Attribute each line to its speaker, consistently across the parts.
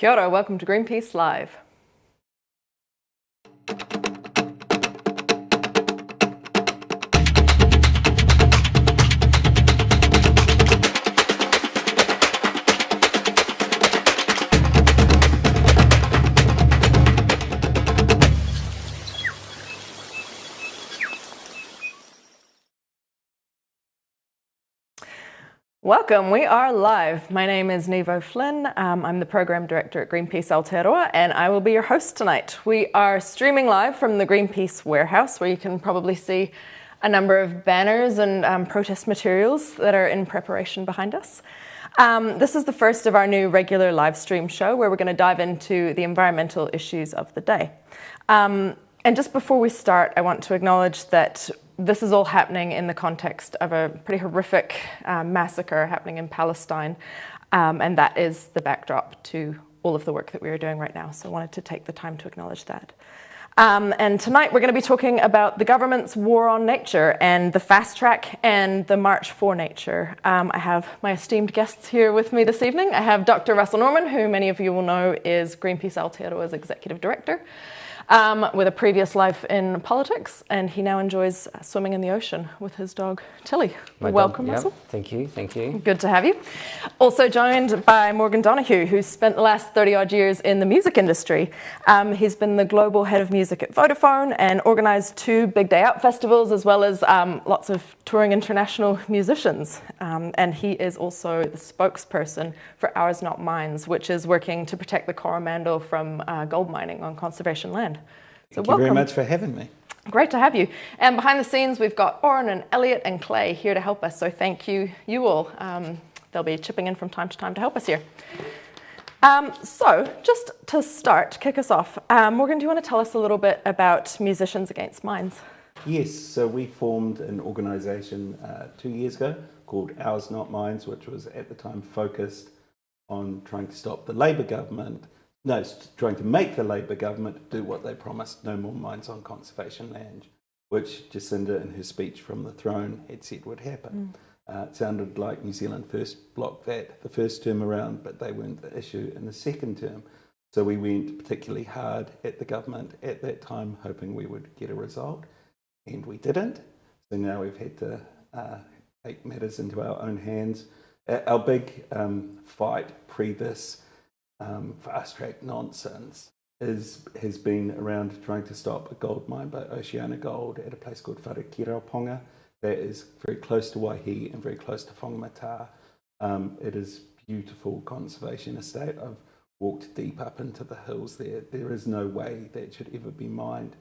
Speaker 1: Kia ora, welcome to Greenpeace Live. Welcome, we are live. My name is Nevo Flynn. I'm the Program Director at Greenpeace Aotearoa, and I will be your host tonight. We are streaming live from the Greenpeace warehouse, where you can probably see a number of banners and protest materials that are in preparation behind us. This is the first of our new regular live stream show, where we're going to dive into the environmental issues of the day. And just before we start, I want to acknowledge that this is all happening in the context of a pretty horrific massacre happening in Palestine, and that is the backdrop to all of the work that we are doing right now. So I wanted to take the time to acknowledge that. And tonight we're going to be talking about the government's war on nature and the fast track and the march for nature. I have my esteemed guests here with me this evening. I have Dr. Russell Norman, who many of you will know is Greenpeace Aotearoa's Executive Director, with a previous life in politics, and he now enjoys swimming in the ocean with his dog Tilly. Welcome, Russell.
Speaker 2: Thank you, thank you.
Speaker 1: Good to have you. Also joined by Morgan Donoghue, who's spent the last 30-odd years in the music industry. He's been the global head of music at Vodafone and organised 2 Big Day Out festivals, as well as lots of touring international musicians. And he is also the spokesperson for Ours Not Mines, which is working to protect the Coromandel from gold mining on conservation land.
Speaker 3: Thank you very much for having me.
Speaker 1: Great to have you. And behind the scenes, we've got Oren and Elliot and Clay here to help us. So thank you all. They'll be chipping in from time to time to help us here. So just to start, kick us off, Morgan, do you want to tell us a little bit about Musicians Against Mines?
Speaker 3: Yes, so we formed an organisation 2 years ago called Ours Not Mines, which was at the time focused on trying to stop the Labour government, trying to make the Labour government do what they promised, no more mines on conservation land, which Jacinda in her speech from the throne had said would happen. It sounded like New Zealand first blocked that the first term around, but they weren't the issue in the second term. So we went particularly hard at the government at that time, hoping we would get a result, and we didn't. So now we've had to take matters into our own hands. Our big fight pre this fast-track nonsense has been around trying to stop a gold mine by Oceana Gold at a place called Aotearoa that is very close to Waihi and very close to Whangamata. It is beautiful conservation estate. I've walked deep up into the hills there. There is no way that should ever be mined.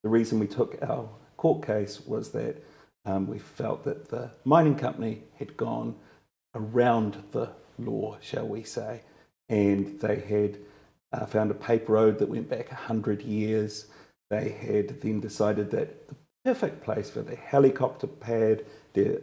Speaker 3: The reason we took our court case was that we felt that the mining company had gone around the law, shall we say, and they had found a paper road that went back 100 years. They had then decided that the perfect place for their helicopter pad, their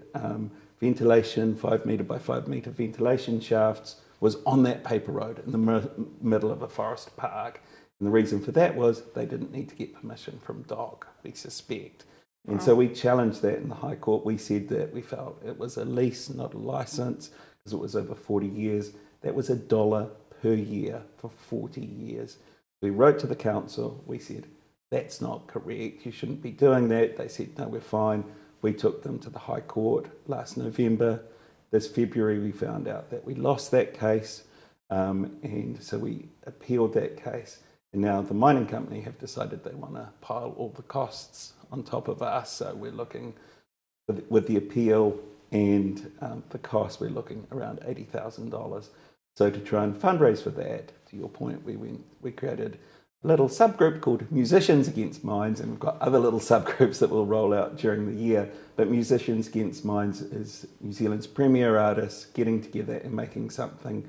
Speaker 3: ventilation, 5 metre by 5 metre ventilation shafts, was on that paper road in the middle of a forest park. And the reason for that was they didn't need to get permission from DOC, we suspect. And so we challenged that in the High Court. We said that we felt it was a lease, not a licence, because it was over 40 years. That was $1 per year for 40 years. We wrote to the council. We said, that's not correct. You shouldn't be doing that. They said, no, we're fine. We took them to the High Court last November. This February, we found out that we lost that case. And so we appealed that case. And now the mining company have decided they want to pile all the costs on top of us. So we're looking, with the appeal and the cost, we're looking around $80,000. So to try and fundraise for that, to your point, we created a little subgroup called Musicians Against Mines, and we've got other little subgroups that will roll out during the year. But Musicians Against Mines is New Zealand's premier artists getting together and making something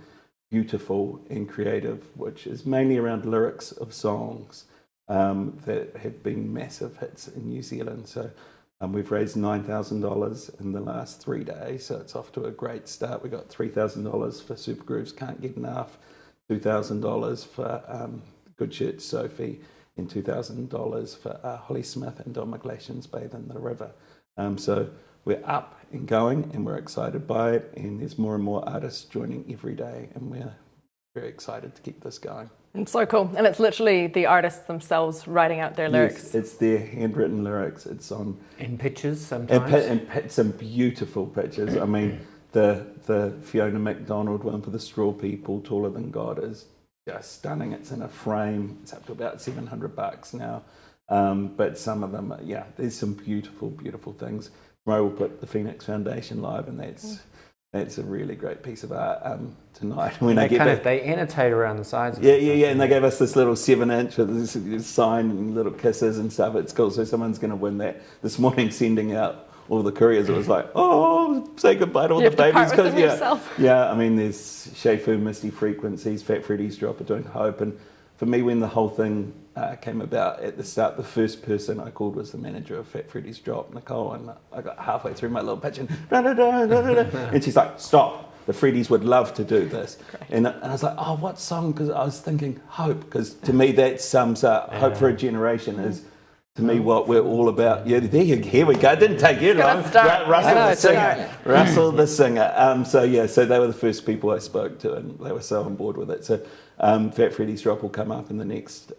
Speaker 3: beautiful and creative, which is mainly around lyrics of songs that have been massive hits in New Zealand. So we've raised $9,000 in the last 3 days, so it's off to a great start. We got $3,000 for Supergrooves Can't Get Enough, $2,000 for Good Shirt Sophie, and $2,000 for Holly Smith and Don McGlashan's Bathe in the River. So we're up and going, and we're excited by it, and there's more and more artists joining every day, and we're very excited to keep this going.
Speaker 1: It's so cool. And it's literally the artists themselves writing out their lyrics.
Speaker 3: Yes, it's their handwritten lyrics. It's on...
Speaker 2: In pictures sometimes.
Speaker 3: And some beautiful pictures. I mean, the Fiona MacDonald one for the Straw People, Taller Than God, is just stunning. It's in a frame. It's up to about $700 now. But some of them, there's some beautiful, beautiful things. Ro will put the Phoenix Foundation live, and that's a really great piece of art tonight. When
Speaker 2: they annotate around the sides of
Speaker 3: it. Yeah, and they gave us this little 7-inch with this sign and little kisses and stuff. It's cool. So someone's going to win that. This morning, sending out all the couriers, it was like, say goodbye to all the babies. I mean, there's Shea Fu, Misty Frequencies, Fat Freddy's Drop are doing Hope. And for me, when the whole thing came about at the start, the first person I called was the manager of Fat Freddy's Drop, Nicole, and I got halfway through my little pitch and and she's like, stop, the Freddies would love to do this. And I was like, what song? Because I was thinking Hope, because to me that sums up Hope for a Generation is, to me, what we're all about. Yeah, here we go. It didn't take you long. Russell the singer. So they were the first people I spoke to, and they were so on board with it. So Fat Freddy's Drop will come up in the next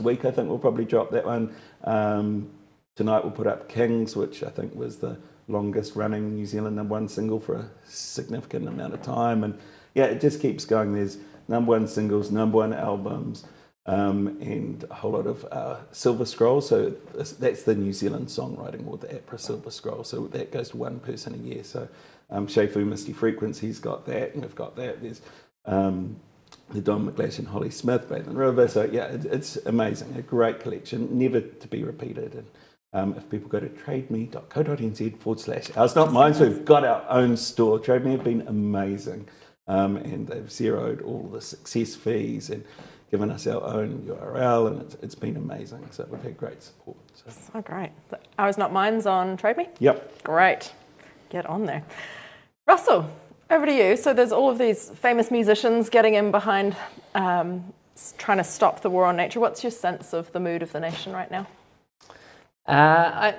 Speaker 3: week. I think we'll probably drop that one. Tonight we'll put up Kings, which I think was the longest running New Zealand #1 single for a significant amount of time. And it just keeps going. There's #1 singles, #1 albums, and a whole lot of Silver Scroll. So that's the New Zealand Songwriting Award, the APRA Silver Scroll. So that goes to one person a year. So Shea Fu, Misty Frequencies got that, and we've got that. There's the Don McGlash and Holly Smith, Bathing River. So it's amazing, a great collection, never to be repeated. And if people go to trademe.co.nz/ours not mine, so we've got our own store. TradeMe have been amazing, and they've zeroed all the success fees and given us our own URL, and it's been amazing. So we've had great support.
Speaker 1: So great. Ours Not Mine's on TradeMe?
Speaker 3: Yep.
Speaker 1: Great. Get on there. Russell, over to you. So there's all of these famous musicians getting in behind trying to stop the war on nature. What's your sense of the mood of the nation right now?
Speaker 2: I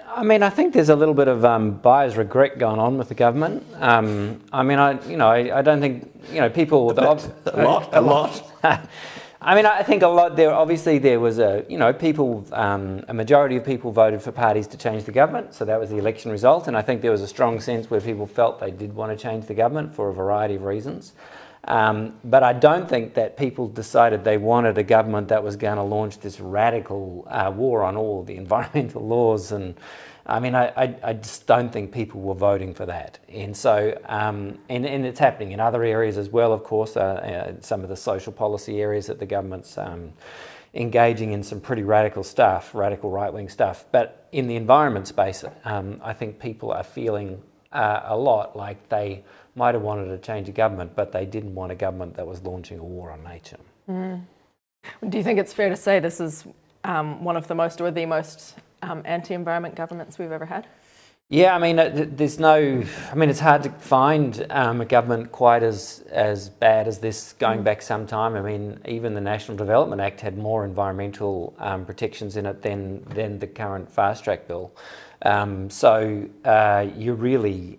Speaker 2: think there's a little bit of buyer's regret going on with the government. I don't think people.
Speaker 3: A lot.
Speaker 2: I think a lot there. Obviously, there was a majority of people voted for parties to change the government, so that was the election result. And I think there was a strong sense where people felt they did want to change the government for a variety of reasons. But I don't think that people decided they wanted a government that was going to launch this radical war on all the environmental laws. And I just don't think people were voting for that. And so, and it's happening in other areas as well, of course, some of the social policy areas that the government's engaging in some pretty radical stuff, radical right-wing stuff. But in the environment space, I think people are feeling a lot like they might have wanted to change the government, but they didn't want a government that was launching a war on nature.
Speaker 1: Do you think it's fair to say this is one of the most or the most anti-environment governments we've ever had?
Speaker 2: Yeah, it's hard to find a government quite as bad as this going back some time. Even the National Development Act had more environmental protections in it than the current fast track bill. You really...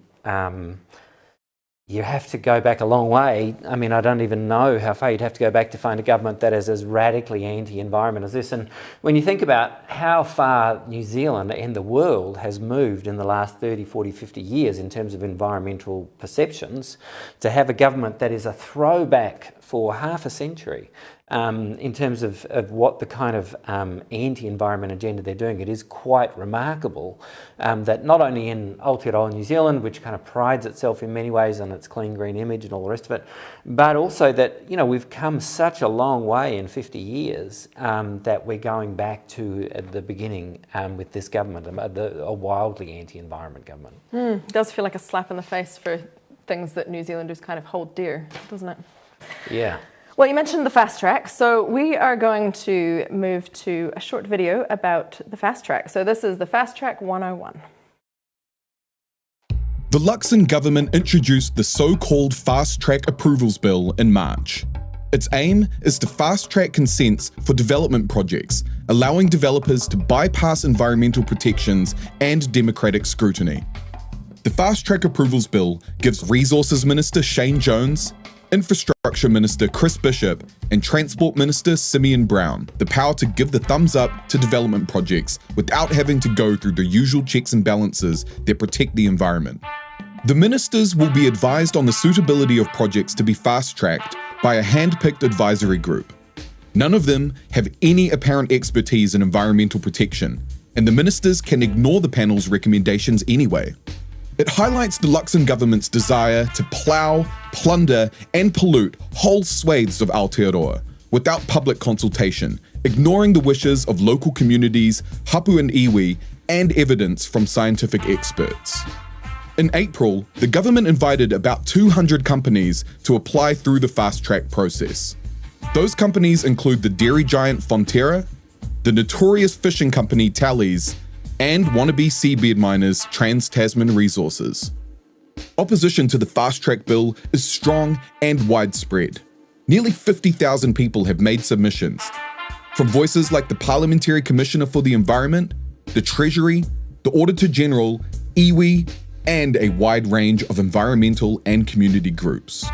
Speaker 2: you have to go back a long way. I don't even know how far you'd have to go back to find a government that is as radically anti-environment as this. And when you think about how far New Zealand and the world has moved in the last 30, 40, 50 years in terms of environmental perceptions, to have a government that is a throwback for half a century in terms of what the kind of anti-environment agenda they're doing, it is quite remarkable that not only in Aotearoa, New Zealand, which kind of prides itself in many ways on its clean green image and all the rest of it, but also that we've come such a long way in 50 years that we're going back to the beginning with this government, a wildly anti-environment government.
Speaker 1: It does feel like a slap in the face for things that New Zealanders kind of hold dear, doesn't it?
Speaker 2: Yeah.
Speaker 1: Well, you mentioned the fast track, so we are going to move to a short video about the fast track. So this is the Fast Track 101.
Speaker 4: The Luxon government introduced the so-called Fast Track Approvals Bill in March. Its aim is to fast-track consents for development projects, allowing developers to bypass environmental protections and democratic scrutiny. The Fast Track Approvals Bill gives Resources Minister Shane Jones, Infrastructure Minister Chris Bishop and Transport Minister Simeon Brown the power to give the thumbs up to development projects without having to go through the usual checks and balances that protect the environment. The ministers will be advised on the suitability of projects to be fast-tracked by a hand-picked advisory group. None of them have any apparent expertise in environmental protection, and the ministers can ignore the panel's recommendations anyway. It highlights the Luxon government's desire to plough, plunder, and pollute whole swathes of Aotearoa without public consultation, ignoring the wishes of local communities, hapu and iwi, and evidence from scientific experts. In April, the government invited about 200 companies to apply through the fast-track process. Those companies include the dairy giant Fonterra, the notorious fishing company Tallies, and wannabe seabed miners Trans-Tasman Resources. Opposition to the fast-track bill is strong and widespread. Nearly 50,000 people have made submissions, from voices like the Parliamentary Commissioner for the Environment, the Treasury, the Auditor General, iwi, and a wide range of environmental and community groups.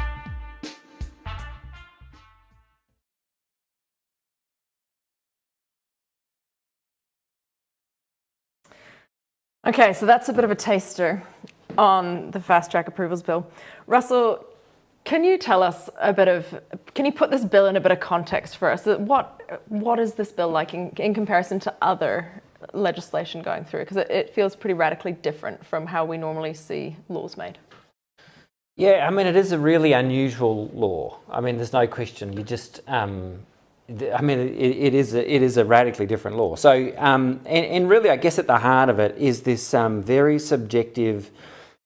Speaker 1: Okay, so that's a bit of a taster on the fast track approvals bill. Russell, can you tell us can you put this bill in a bit of context for us? What is this bill like in comparison to other legislation going through? Because it feels pretty radically different from how we normally see laws made.
Speaker 2: Yeah, I mean, it is a really unusual law. I mean, there's no question. You just, it is a radically different law. So, and really, I guess at the heart of it is this very subjective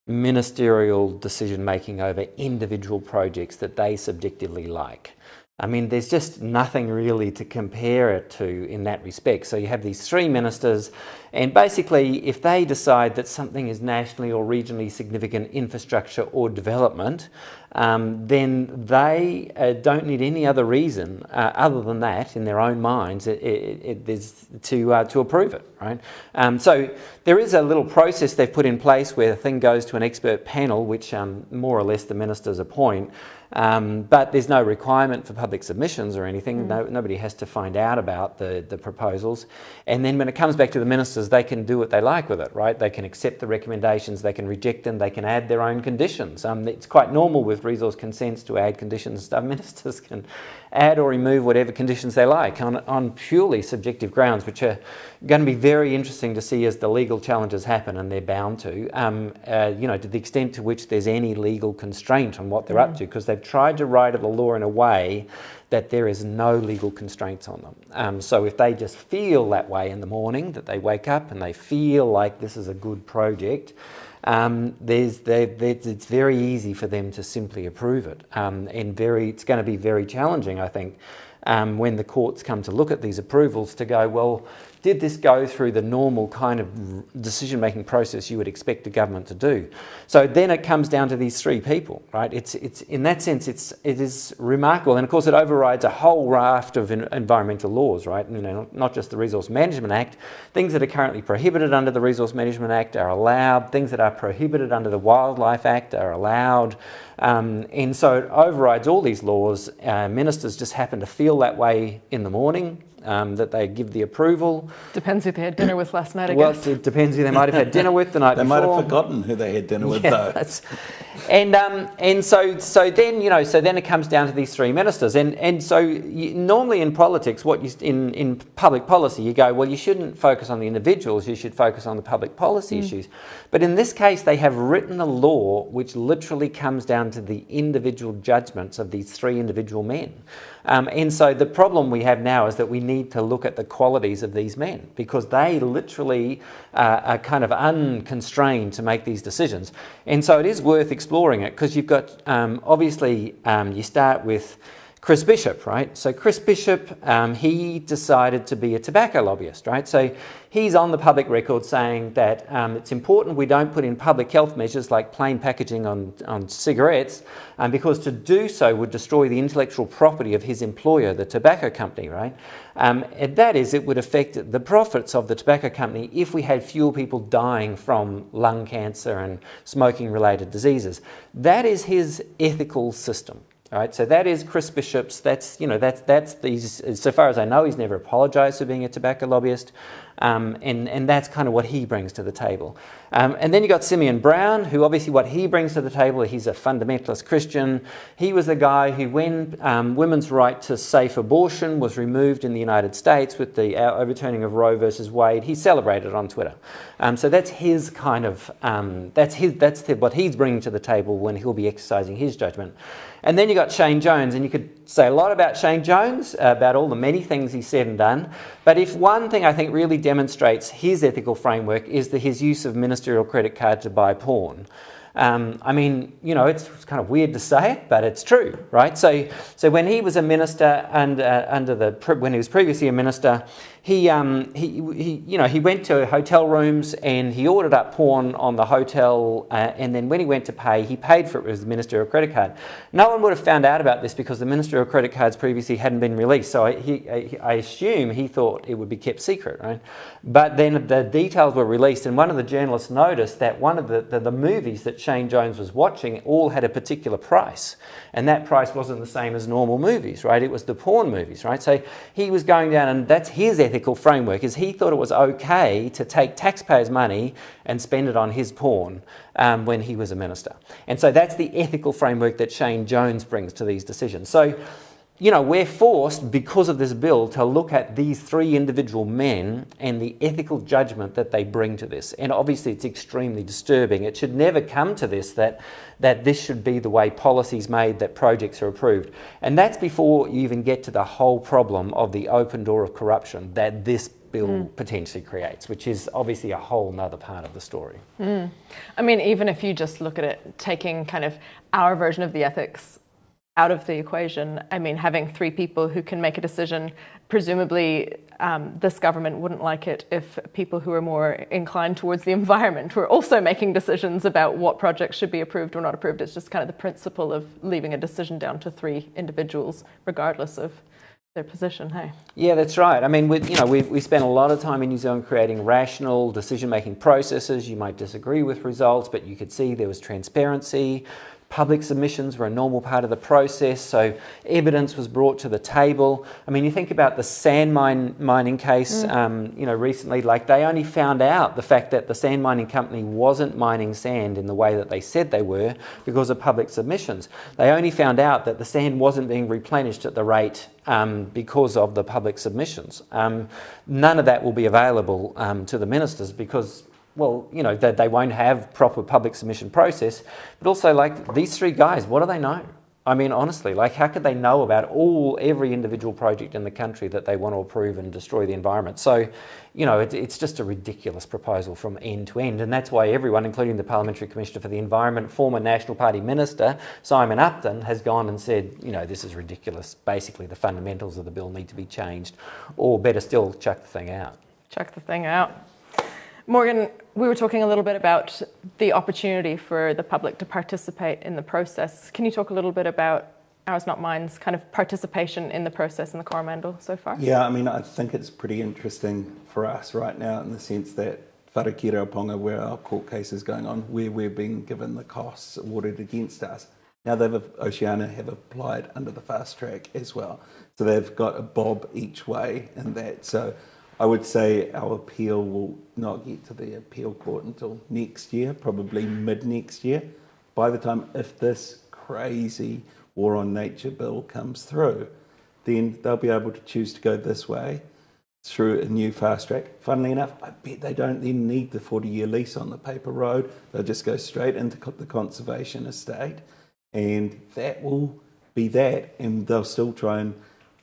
Speaker 2: ministerial decision-making over individual projects that they subjectively like. I mean, there's just nothing really to compare it to in that respect. So you have these three ministers, and basically if they decide that something is nationally or regionally significant infrastructure or development, then they don't need any other reason other than that in their own minds to approve it, right? So there is a little process they've put in place where the thing goes to an expert panel, which more or less the ministers appoint. But there's no requirement for public submissions or anything. Nobody has to find out about the proposals. And then when it comes back to the ministers, they can do what they like with it, right? They can accept the recommendations, they can reject them, they can add their own conditions. It's quite normal with resource consents to add conditions and stuff. Ministers can add or remove whatever conditions they like on purely subjective grounds, which are going to be very interesting to see as the legal challenges happen, and they're bound to, to the extent to which there's any legal constraint on what they're up to, because they've tried to write the law in a way that there is no legal constraints on them. So if they just feel that way in the morning, that they wake up and they feel like this is a good project, it's very easy for them to simply approve it. It's going to be very challenging, I think, when the courts come to look at these approvals to go, well, did this go through the normal kind of decision-making process you would expect a government to do? So then it comes down to these three people, right? It's in that sense, it is remarkable, and of course it overrides a whole raft of environmental laws, right? Not just the Resource Management Act. Things that are currently prohibited under the Resource Management Act are allowed. Things that are prohibited under the Wildlife Act are allowed. And so it overrides all these laws. Ministers just happen to feel that way in the morning, that they give the approval.
Speaker 1: Depends who they had dinner with last night, I
Speaker 2: well,
Speaker 1: guess.
Speaker 2: It depends who they might have had dinner with the night
Speaker 3: They
Speaker 2: before.
Speaker 3: might have forgotten who they had dinner with, though.
Speaker 2: And so then it comes down to these three ministers. And so normally in politics, in public policy, you go, well, you shouldn't focus on the individuals, you should focus on the public policy issues. But in this case, they have written a law which literally comes down to the individual judgments of these three individual men. And so the problem we have now is that we need to look at the qualities of these men, because they literally are kind of unconstrained to make these decisions. And so it is worth exploring it, because you've got, obviously, you start with Chris Bishop, right? So Chris Bishop, he decided to be a tobacco lobbyist, right? So he's on the public record saying that it's important we don't put in public health measures like plain packaging on cigarettes, because to do so would destroy the intellectual property of his employer, the tobacco company, right? And that is, it would affect the profits of the tobacco company if we had fewer people dying from lung cancer and smoking-related diseases. That is his ethical system. All right, so that is Chris Bishop's. That's these. So far as I know, he's never apologised for being a tobacco lobbyist, and that's kind of what he brings to the table. And then you got Simeon Brown, who obviously what he brings to the table, he's a fundamentalist Christian. He was the guy who, when women's right to safe abortion was removed in the United States with the overturning of Roe versus Wade, he celebrated on Twitter. So that's his kind of what he's bringing to the table when he'll be exercising his judgment. And then you got Shane Jones, and you could say a lot about Shane Jones, about all the many things he's said and done. But if one thing I think really demonstrates his ethical framework is his use of ministerial credit card to buy porn. I mean, it's kind of weird to say it, but it's true, right? So when he was a minister when he was previously a minister, he went to hotel rooms and he ordered up porn on the hotel, and then when he went to pay, he paid for it with his ministerial credit card. No one would have found out about this because the ministerial credit cards previously hadn't been released. So I assume he thought it would be kept secret, right? But then the details were released, and one of the journalists noticed that one of the movies that Shane Jones was watching all had a particular price, and that price wasn't the same as normal movies, right? It was the porn movies, right? So he was going down, and that's his ethical framework, is he thought it was okay to take taxpayers' money and spend it on his porn when he was a minister. And so that's the ethical framework that Shane Jones brings to these decisions. So we're forced, because of this bill, to look at these three individual men and the ethical judgment that they bring to this. And obviously it's extremely disturbing. It should never come to this, that this should be the way policy's made, that projects are approved. And that's before you even get to the whole problem of the open door of corruption that this bill potentially creates, which is obviously a whole nother part of the story.
Speaker 1: I mean, even if you just look at it, taking kind of our version of the ethics out of the equation, I mean, having three people who can make a decision, presumably this government wouldn't like it if people who are more inclined towards the environment were also making decisions about what projects should be approved or not approved. It's just kind of the principle of leaving a decision down to three individuals, regardless of their position, hey?
Speaker 2: Yeah, that's right. I mean, we spent a lot of time in New Zealand creating rational decision-making processes. You might disagree with results, but you could see there was transparency. Public submissions were a normal part of the process, so evidence was brought to the table. I mean, you think about the sand mining case, recently, like they only found out the fact that the sand mining company wasn't mining sand in the way that they said they were because of public submissions. They only found out that the sand wasn't being replenished at the rate because of the public submissions. None of that will be available to the ministers because that they won't have proper public submission process, but also like these three guys, what do they know? I mean, honestly, like how could they know about every individual project in the country that they want to approve and destroy the environment? So, it's just a ridiculous proposal from end to end, and that's why everyone, including the Parliamentary Commissioner for the Environment, former National Party Minister, Simon Upton, has gone and said, this is ridiculous. Basically, the fundamentals of the bill need to be changed, or better still, chuck the thing out.
Speaker 1: Chuck the thing out. Morgan, we were talking a little bit about the opportunity for the public to participate in the process. Can you talk a little bit about Ours Not Mine's kind of participation in the process in the Coromandel so far?
Speaker 3: Yeah, I mean, I think it's pretty interesting for us right now in the sense that Wharekirauponga, where our court case is going on, where we're being given the costs awarded against us. Now Oceania have applied under the fast track as well. So they've got a bob each way in that. So I would say our appeal will not get to the appeal court until next year, probably mid next year. By the time, if this crazy War on Nature bill comes through, then they'll be able to choose to go this way through a new fast track. Funnily enough, I bet they don't then need the 40-year lease on the paper road. They'll just go straight into the conservation estate, and that will be that, and they'll still try and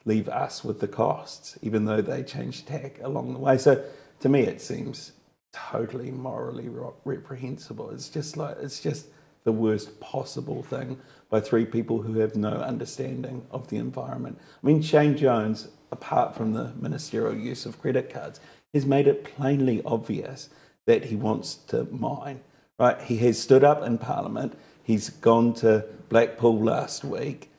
Speaker 3: leave us with the costs, even though they change tack along the way. So to me, it seems totally morally reprehensible. It's just the worst possible thing by three people who have no understanding of the environment. I mean, Shane Jones, apart from the ministerial use of credit cards, has made it plainly obvious that he wants to mine, right? He has stood up in Parliament. He's gone to Blackpool last week,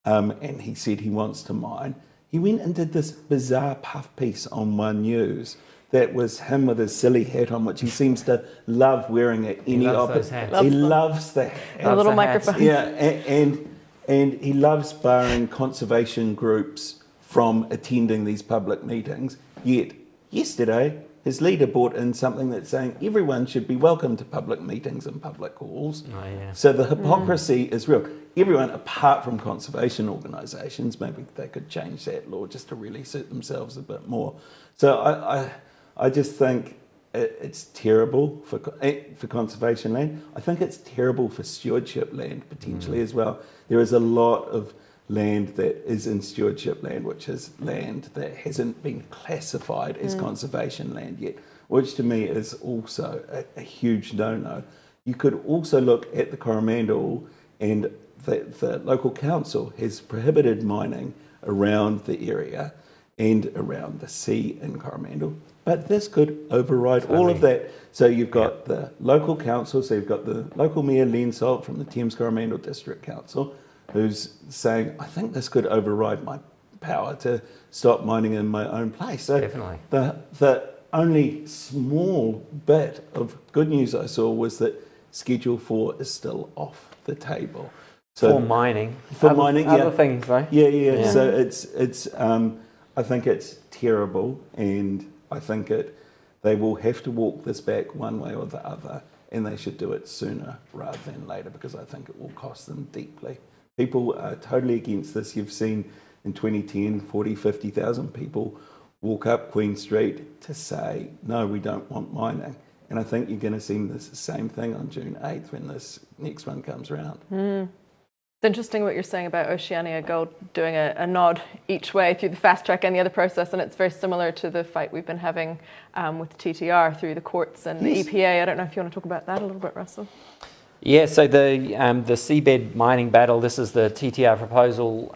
Speaker 3: and he said he wants to mine. He went and did this bizarre puff piece on One News that was him with his silly hat on, which he seems to love wearing at any opportunity. He loves the hat.
Speaker 1: The little microphone.
Speaker 3: Yeah, and And he loves barring conservation groups from attending these public meetings. Yet, yesterday, his leader brought in something that's saying everyone should be welcome to public meetings and public halls.
Speaker 2: Oh, yeah.
Speaker 3: So the hypocrisy is real. Everyone, apart from conservation organisations, maybe they could change that law just to really suit themselves a bit more. So I just think it's terrible for conservation land. I think it's terrible for stewardship land potentially as well. There is a lot of land that is in stewardship land, which is land that hasn't been classified as conservation land yet, which to me is also a huge no-no. You could also look at the Coromandel, and the local council has prohibited mining around the area and around the sea in Coromandel. But this could override all of that. So you've got the local council, so you've got the local mayor, Len Salt, from the Thames Coromandel District Council, who's saying, I think this could override my power to stop mining in my own place. So
Speaker 2: Definitely.
Speaker 3: The only small bit of good news I saw was that Schedule 4 is still off the table. So
Speaker 2: For mining.
Speaker 3: other
Speaker 2: things, though.
Speaker 3: Yeah. So it's I think it's terrible, and I think they will have to walk this back one way or the other, and they should do it sooner rather than later, because I think it will cost them deeply. People are totally against this. You've seen in 2010, 40, 50,000 people walk up Queen Street to say, no, we don't want mining. And I think you're going to see this same thing on June 8th when this next one comes around.
Speaker 1: It's interesting what you're saying about Oceania Gold doing a nod each way through the fast track and the other process, and it's very similar to the fight we've been having with TTR through the courts and the EPA. I don't know if you want to talk about that a little bit, Russell.
Speaker 2: Yeah, so the Seabed mining battle, this is the TTR proposal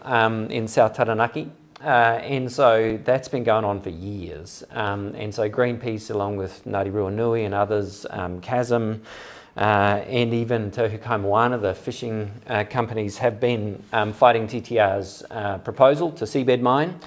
Speaker 2: in South Taranaki. And so that's been going on for years. And so Greenpeace, along with Ngāti Ruanui and others, Chasm, and even Te Hukai Moana, the fishing companies, have been fighting TTR's proposal to Seabed mine.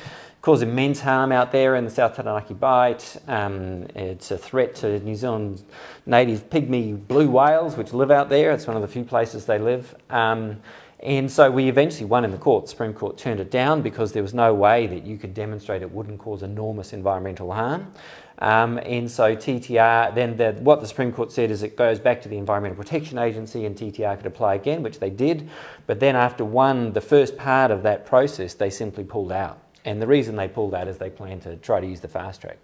Speaker 2: Cause immense harm out there in the South Taranaki Bight. It's a threat to New Zealand's native pygmy blue whales, which live out there. It's one of the few places they live. And so we eventually won in the court. The Supreme Court turned it down because there was no way that you could demonstrate it wouldn't cause enormous environmental harm. And so TTR, then what the Supreme Court said is it goes back to the Environmental Protection Agency, and TTR could apply again, which they did. But then after the first part of that process, they simply pulled out. And the reason they pulled out is they plan to try to use the fast track.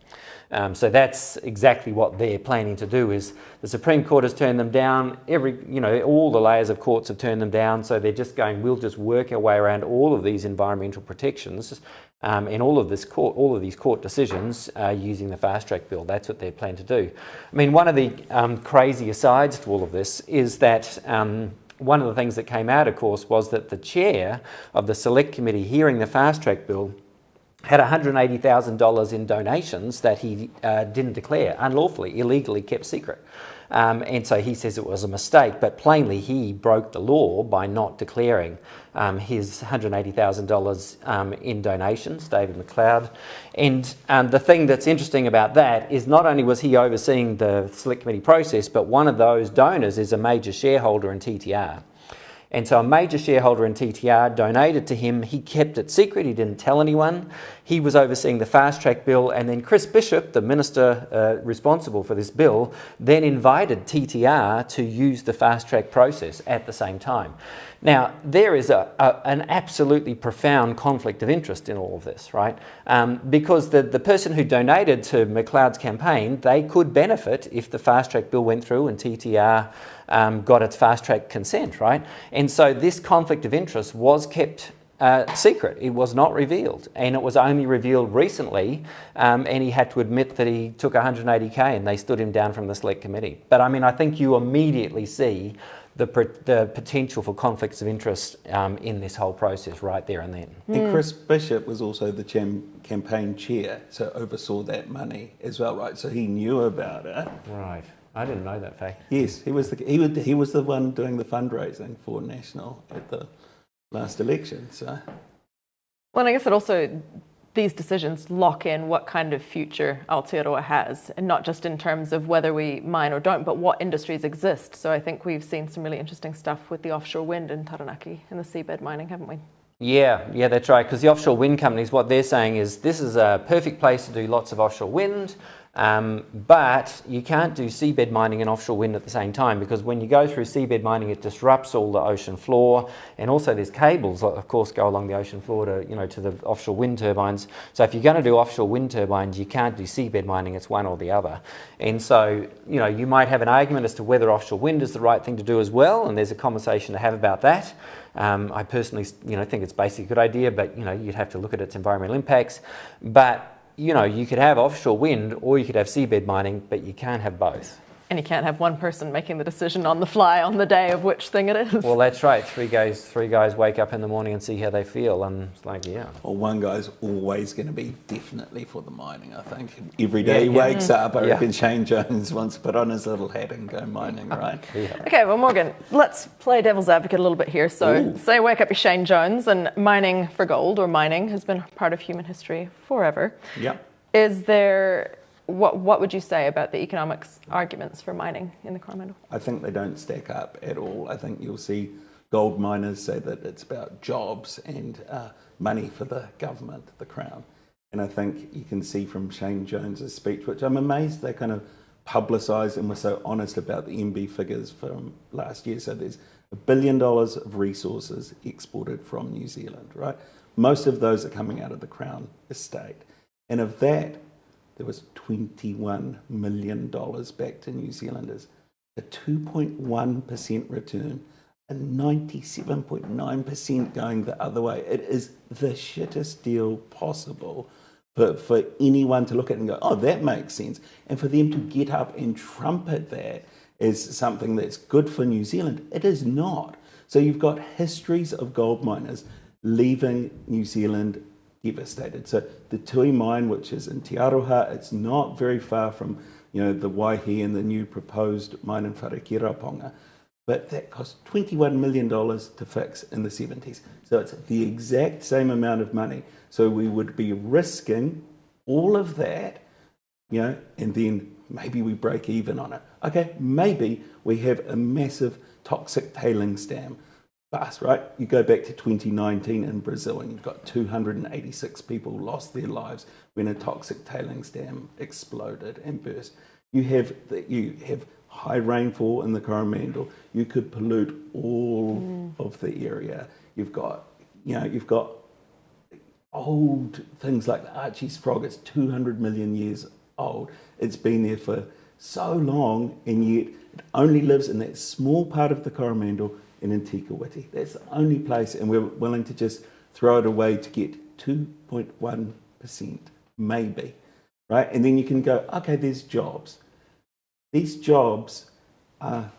Speaker 2: So that's exactly what they're planning to do. Is the Supreme Court has turned them down. All the layers of courts have turned them down. So they're just going, we'll just work our way around all of these environmental protections and all of these court decisions using the fast track bill. That's what they plan to do. I mean, one of the crazy asides to all of this is that one of the things that came out, of course, was that the chair of the select committee hearing the fast track bill had $180,000 in donations that he didn't declare, unlawfully, illegally kept secret. And so he says it was a mistake, but plainly he broke the law by not declaring his $180,000 in donations, David McLeod. And the thing that's interesting about that is not only was he overseeing the select committee process, but one of those donors is a major shareholder in TTR. And so a major shareholder in TTR donated to him. He kept it secret. He didn't tell anyone. He was overseeing the fast track bill. And then Chris Bishop, the minister responsible for this bill, then invited TTR to use the fast track process at the same time. Now, there is an absolutely profound conflict of interest in all of this, right? Because the person who donated to McLeod's campaign, they could benefit if the fast track bill went through and TTR got its fast track consent, right? And so this conflict of interest was kept secret. It was not revealed, and it was only revealed recently, and he had to admit that he took 180K and they stood him down from the select committee. But I mean, I think you immediately see the potential for conflicts of interest in this whole process right there and then.
Speaker 3: And Chris Bishop was also the campaign chair, so oversaw that money as well, right? So he knew about it.
Speaker 2: Right. I didn't know that fact.
Speaker 3: Yes, he was the one doing the fundraising for National at the last election. So,
Speaker 1: Well, and I guess it also these decisions lock in what kind of future Aotearoa has, and not just in terms of whether we mine or don't, but what industries exist. So I think we've seen some really interesting stuff with the offshore wind in Taranaki and the seabed mining, haven't we?
Speaker 2: Yeah, that's right. Because the offshore wind companies, what they're saying is this is a perfect place to do lots of offshore wind, but you can't do seabed mining and offshore wind at the same time, because when you go through seabed mining, it disrupts all the ocean floor, and also there's cables that, of course, go along the ocean floor to the offshore wind turbines. So if you're going to do offshore wind turbines, you can't do seabed mining. It's one or the other. And so you might have an argument as to whether offshore wind is the right thing to do as well, and there's a conversation to have about that. I personally, think it's basically a good idea, but you'd have to look at its environmental impacts. But you could have offshore wind or you could have seabed mining, but you can't have both.
Speaker 1: And you can't have one person making the decision on the fly on the day of which thing it is.
Speaker 2: Well, that's right. Three guys wake up in the morning and see how they feel, and it's like, yeah.
Speaker 3: Well, one guy's always going to be definitely for the mining, I think. Every day he wakes up, I reckon Shane Jones wants to put on his little hat and go mining, right?
Speaker 2: Yeah.
Speaker 1: Okay, well, Morgan, let's play devil's advocate a little bit here. So say wake up, you're Shane Jones, and mining for gold, or mining, has been part of human history forever.
Speaker 3: Yeah.
Speaker 1: Is there... What would you say about the economics arguments for mining in the Coromandel?
Speaker 3: I think they don't stack up at all. I think you'll see gold miners say that it's about jobs and money for the government, the Crown. And I think you can see from Shane Jones's speech, which I'm amazed they kind of publicised and were so honest about the MB figures from last year. So there's $1 billion of resources exported from New Zealand, right? Most of those are coming out of the Crown estate. And of that, there was $21 million back to New Zealanders, a 2.1% return, and 97.9% going the other way. It is the shittest deal possible for anyone to look at and go, oh, that makes sense. And for them to get up and trumpet that as something that's good for New Zealand, it is not. So you've got histories of gold miners leaving New Zealand devastated. So the Tui mine, which is in Te Aroha, it's not very far from the Waihi and the new proposed mine in Wharekirauponga, but that cost $21 million to fix in the 70s. So it's the exact same amount of money. So we would be risking all of that, and then maybe we break even on it. Okay, maybe we have a massive toxic tailings dam. Bust, right? You go back to 2019 in Brazil and you've got 286 people lost their lives when a toxic tailings dam exploded and burst. You have high rainfall in the Coromandel. You could pollute all of the area. You've got old things like the Archie's frog. It's 200 million years old. It's been there for so long, and yet it only lives in that small part of the Coromandel and in Tikawiti. That's the only place, and we're willing to just throw it away to get 2.1%, maybe, right? And then you can go, okay, there's jobs. These jobs are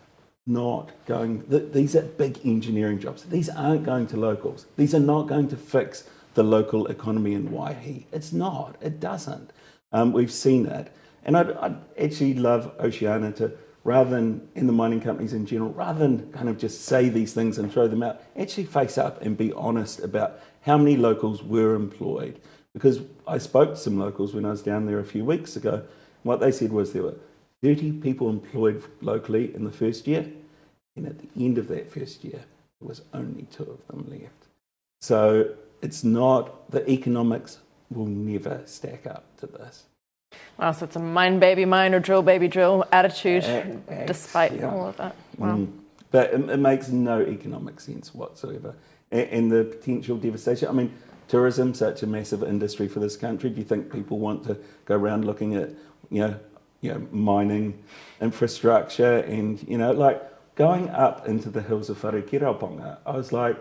Speaker 3: not going, these are big engineering jobs. These aren't going to locals. These are not going to fix the local economy in Waihi. It's not. It doesn't. We've seen it. And I'd actually love Oceania to, rather than, in the mining companies in general, rather than kind of just say these things and throw them out, actually face up and be honest about how many locals were employed. Because I spoke to some locals when I was down there a few weeks ago. What they said was there were 30 people employed locally in the first year, and at the end of that first year, there was only 2 of them left. So it's not, the economics will never stack up to this.
Speaker 1: Wow, so it's a mine baby mine or drill baby drill attitude, despite all of that. Wow.
Speaker 3: But it makes no economic sense whatsoever. And the potential devastation. I mean, tourism, such a massive industry for this country. Do you think people want to go around looking at, mining infrastructure and, like going up into the hills of Wharekirauponga? I was like,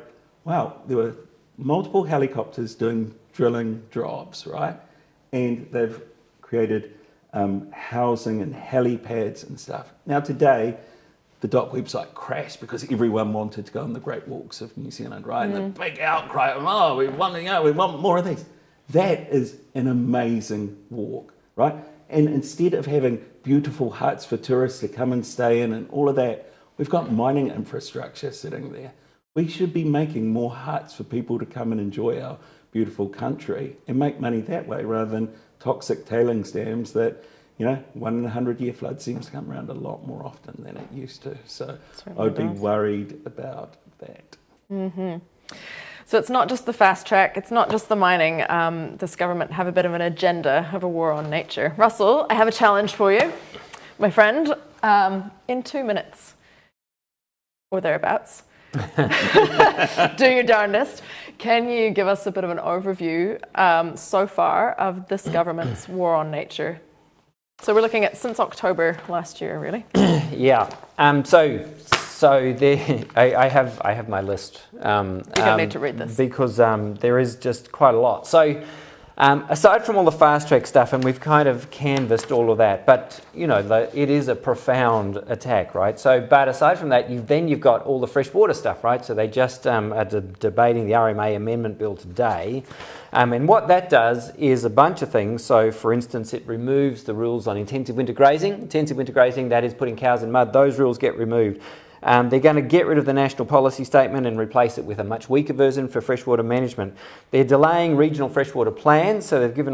Speaker 3: wow, there were multiple helicopters doing drilling jobs, right? And they've created housing and helipads and stuff. Now today, the dock website crashed because everyone wanted to go on the Great Walks of New Zealand, right? And the big outcry of, we want more of these. That is an amazing walk, right? And instead of having beautiful huts for tourists to come and stay in and all of that, we've got mining infrastructure sitting there. We should be making more huts for people to come and enjoy our beautiful country and make money that way rather than toxic tailings dams that, 1 in 100-year flood seems to come around a lot more often than it used to. So I'd be worried about that.
Speaker 1: Mm-hmm. So it's not just the fast track, it's not just the mining. This government have a bit of an agenda of a war on nature. Russell, I have a challenge for you, my friend. In 2 minutes, or thereabouts, do your darndest. Can you give us a bit of an overview so far of this government's war on nature? So we're looking at since October last year, really.
Speaker 2: Yeah. So there, I have my list.
Speaker 1: You're gonna need to read this
Speaker 2: because there is just quite a lot. So aside from all the fast track stuff, and we've kind of canvassed all of that, but it is a profound attack, right? So, but aside from that, you've got all the freshwater stuff, right? So they just are debating the RMA amendment bill today. And what that does is a bunch of things. So, for instance, it removes the rules on intensive winter grazing. Intensive winter grazing, that is putting cows in mud, those rules get removed. They're going to get rid of the national policy statement and replace it with a much weaker version for freshwater management. They're delaying regional freshwater plans, so they're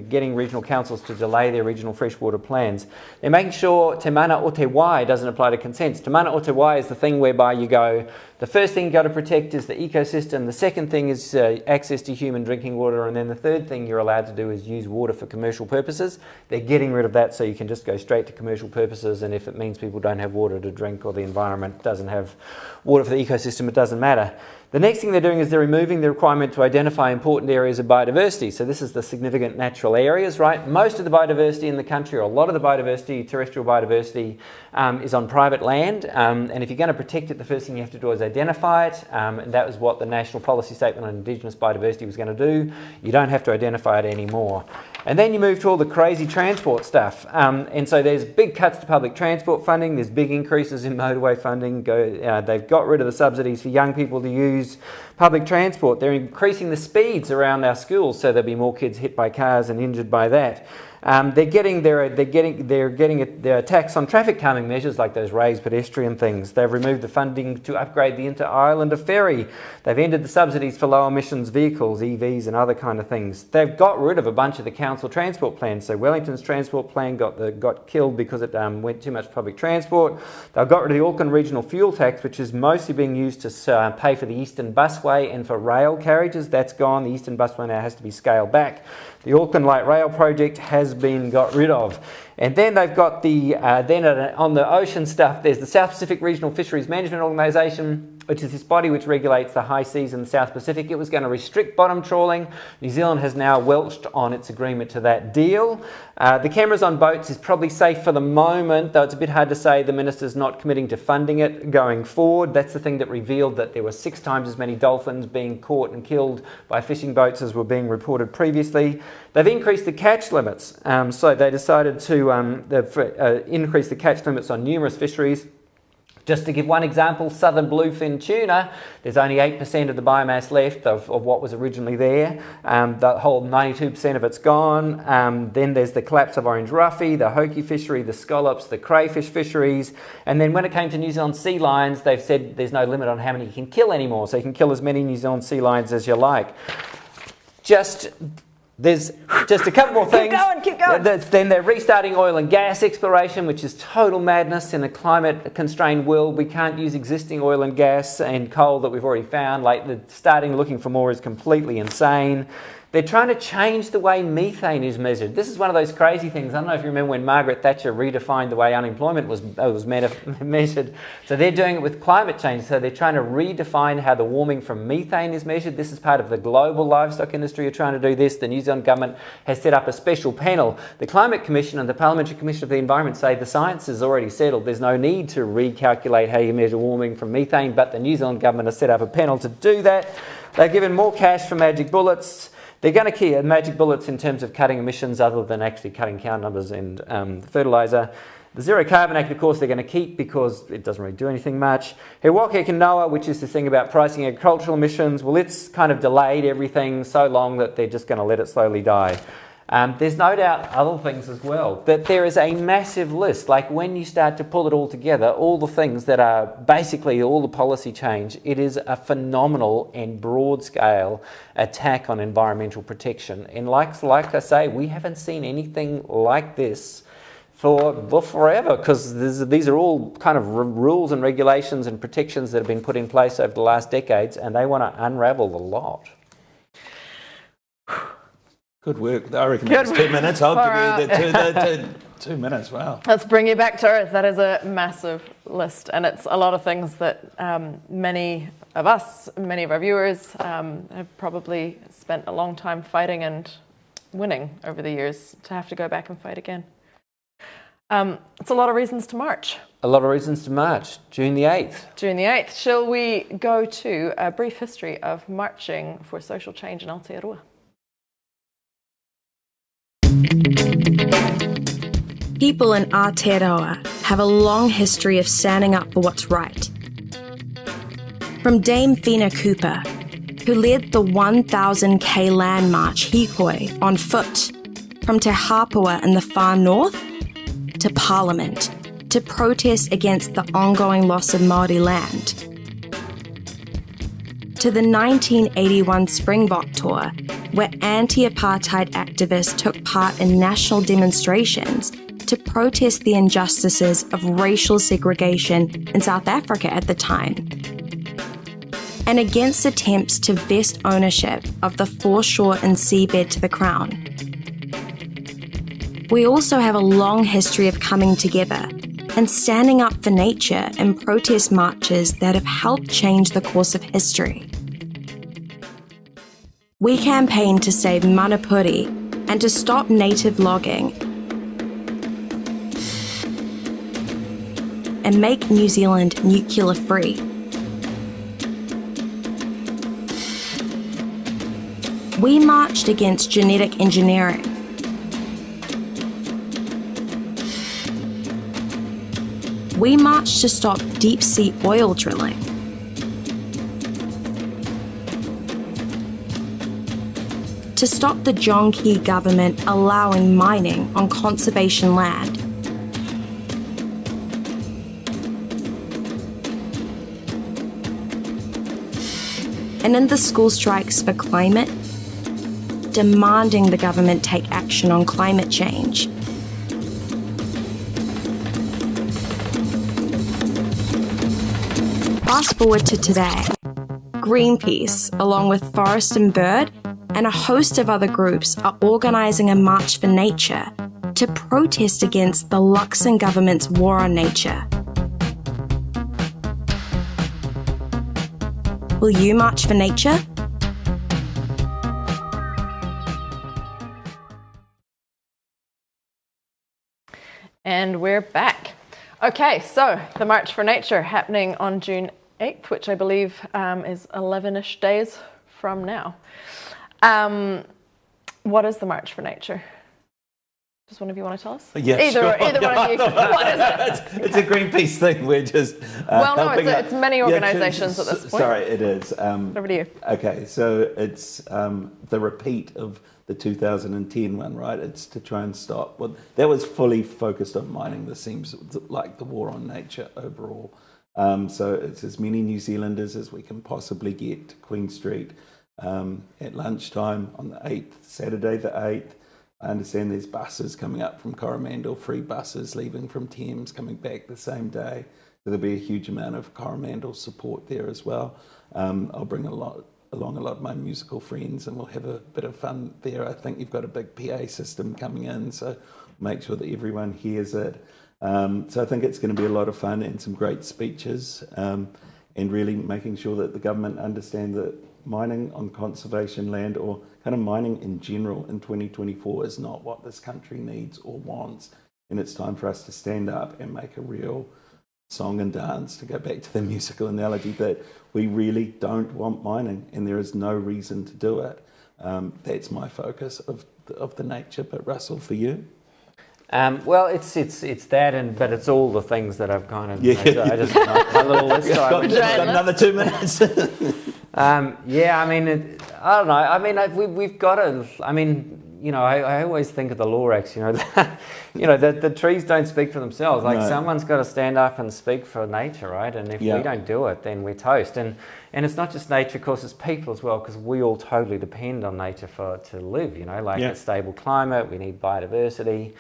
Speaker 2: getting regional councils to delay their regional freshwater plans. They're making sure Te Mana o Te Wai doesn't apply to consents. Te Mana o Te Wai is the thing whereby you go, the first thing you've got to protect is the ecosystem, the second thing is access to human drinking water, and then the third thing you're allowed to do is use water for commercial purposes. They're getting rid of that so you can just go straight to commercial purposes, and if it means people don't have water to drink or the environment doesn't have water for the ecosystem, it doesn't matter. The next thing they're doing is they're removing the requirement to identify important areas of biodiversity. So this is the significant natural areas, right? Most of the biodiversity in the country, or a lot of the biodiversity, terrestrial biodiversity, is on private land. And if you're going to protect it, the first thing you have to do is identify it. And that was what the National Policy Statement on Indigenous Biodiversity was going to do. You don't have to identify it anymore. And then you move to all the crazy transport stuff. And so there's big cuts to public transport funding. There's big increases in motorway funding. They've got rid of the subsidies for young people to use public transport. They're increasing the speeds around our schools so there'll be more kids hit by cars and injured by that. They're getting their attacks on traffic calming measures like those raised pedestrian things. They've removed the funding to upgrade the Inter-Islander ferry. They've ended the subsidies for low emissions vehicles, EVs and other kind of things. They've got rid of a bunch of the council transport plans. So Wellington's transport plan got killed because it went too much public transport. They've got rid of the Auckland Regional Fuel Tax, which is mostly being used to pay for the Eastern Busway and for rail carriages. That's gone. The Eastern Busway now has to be scaled back. The Auckland Light Rail project has been got rid of. And then they've got on the ocean stuff, there's the South Pacific Regional Fisheries Management Organisation, which is this body which regulates the high seas in the South Pacific. It was going to restrict bottom trawling. New Zealand has now welched on its agreement to that deal. The cameras on boats is probably safe for the moment, though it's a bit hard to say the minister's not committing to funding it going forward. That's the thing that revealed that there were 6 times as many dolphins being caught and killed by fishing boats as were being reported previously. They've increased the catch limits. So they decided to increase the catch limits on numerous fisheries. Just to give one example, southern bluefin tuna, there's only 8% of the biomass left of what was originally there. The whole 92% of it's gone. Then there's the collapse of orange ruffy, the hoki fishery, the scallops, the crayfish fisheries. And then when it came to New Zealand sea lions, they've said there's no limit on how many you can kill anymore. So you can kill as many New Zealand sea lions as you like. There's just a couple more things.
Speaker 1: Keep going.
Speaker 2: Then they're restarting oil and gas exploration, which is total madness in a climate-constrained world. We can't use existing oil and gas and coal that we've already found. Looking for more is completely insane. They're trying to change the way methane is measured. This is one of those crazy things. I don't know if you remember when Margaret Thatcher redefined the way unemployment was measured. So they're doing it with climate change. So they're trying to redefine how the warming from methane is measured. This is part of the global livestock industry are trying to do this. The New Zealand government has set up a special panel. The Climate Commission and the Parliamentary Commission of the Environment say the science is already settled. There's no need to recalculate how you measure warming from methane, but the New Zealand government has set up a panel to do that. They've given more cash for magic bullets. They're going to keep magic bullets in terms of cutting emissions other than actually cutting cow numbers and fertiliser. The Zero Carbon Act, of course, they're going to keep because it doesn't really do anything much. He Waka Kanoa, which is the thing about pricing agricultural emissions, well, it's kind of delayed everything so long that they're just going to let it slowly die. There's no doubt other things as well, but there is a massive list. Like when you start to pull it all together, all the things that are basically all the policy change, it is a phenomenal and broad scale attack on environmental protection. And like I say, we haven't seen anything like this for forever, because these are all kind of rules and regulations and protections that have been put in place over the last decades, and they want to unravel the lot.
Speaker 3: Good work. I reckon that's 2 minutes. I'll give you the 2 minutes. Wow.
Speaker 1: Let's bring you back to earth. That is a massive list, and it's a lot of things that many of our viewers have probably spent a long time fighting and winning over the years, to have to go back and fight again. It's a lot of reasons to march.
Speaker 2: A lot of reasons to march. June the 8th.
Speaker 1: June the 8th. Shall we go to a brief history of marching for social change in Aotearoa?
Speaker 5: People in Aotearoa have a long history of standing up for what's right. From Dame Whina Cooper, who led the 1,000k land march Hikoi on foot from Te Hapua in the far north to Parliament to protest against the ongoing loss of Māori land, to the 1981 Springbok tour, where anti-apartheid activists took part in national demonstrations to protest the injustices of racial segregation in South Africa at the time, and against attempts to vest ownership of the foreshore in Seabed to the Crown. We also have a long history of coming together and standing up for nature in protest marches that have helped change the course of history. We campaigned to save Manapuri and to stop native logging and make New Zealand nuclear free. We marched against genetic engineering. We marched to stop deep-sea oil drilling. To stop the John Key government allowing mining on conservation land. And in the school strikes for climate, demanding the government take action on climate change. Fast forward to today. Greenpeace, along with Forest and Bird, and a host of other groups are organising a march for nature to protest against the Luxon government's war on nature. Will you march for nature?
Speaker 1: And we're back. Okay, so the March for Nature happening on June 8th, which I believe is 11-ish days from now. What is the March for Nature? Does one of you want to tell us?
Speaker 3: Yeah,
Speaker 1: either
Speaker 3: sure.
Speaker 1: one of you. What is it?
Speaker 3: It's a Greenpeace thing. We're just
Speaker 1: it's many organisations at this point.
Speaker 3: Sorry, it is.
Speaker 1: Over to you.
Speaker 3: Okay, so it's the repeat of the 2010 one, right? It's to try and stop. Well, that was fully focused on mining. This seems like the war on nature overall. So it's as many New Zealanders as we can possibly get to Queen Street at lunchtime on the 8th, Saturday the 8th. I understand there's buses coming up from Coromandel, free buses leaving from Thames, coming back the same day. So there'll be a huge amount of Coromandel support there as well. I'll bring along a lot of my musical friends and we'll have a bit of fun there. I think you've got a big PA system coming in, so make sure that everyone hears it. So I think it's going to be a lot of fun and some great speeches and really making sure that the government understand that mining on conservation land or kind of mining in general in 2024 is not what this country needs or wants. And it's time for us to stand up and make a real song and dance, to go back to the musical analogy, that we really don't want mining and there is no reason to do it. That's my focus of the nature. But Russell, for you?
Speaker 2: Well, it's that, but it's all the things that I've kind of. I just my little list.
Speaker 3: Got another 2 minutes.
Speaker 2: I mean, I don't know. I mean, we've got to. I mean, I always think of the Lorax, the trees don't speak for themselves. Like someone's got to stand up and speak for nature, right? And if we don't do it, then we're toast. And it's not just nature, of course, it's people as well, because we all totally depend on nature to live, a stable climate, we need biodiversity.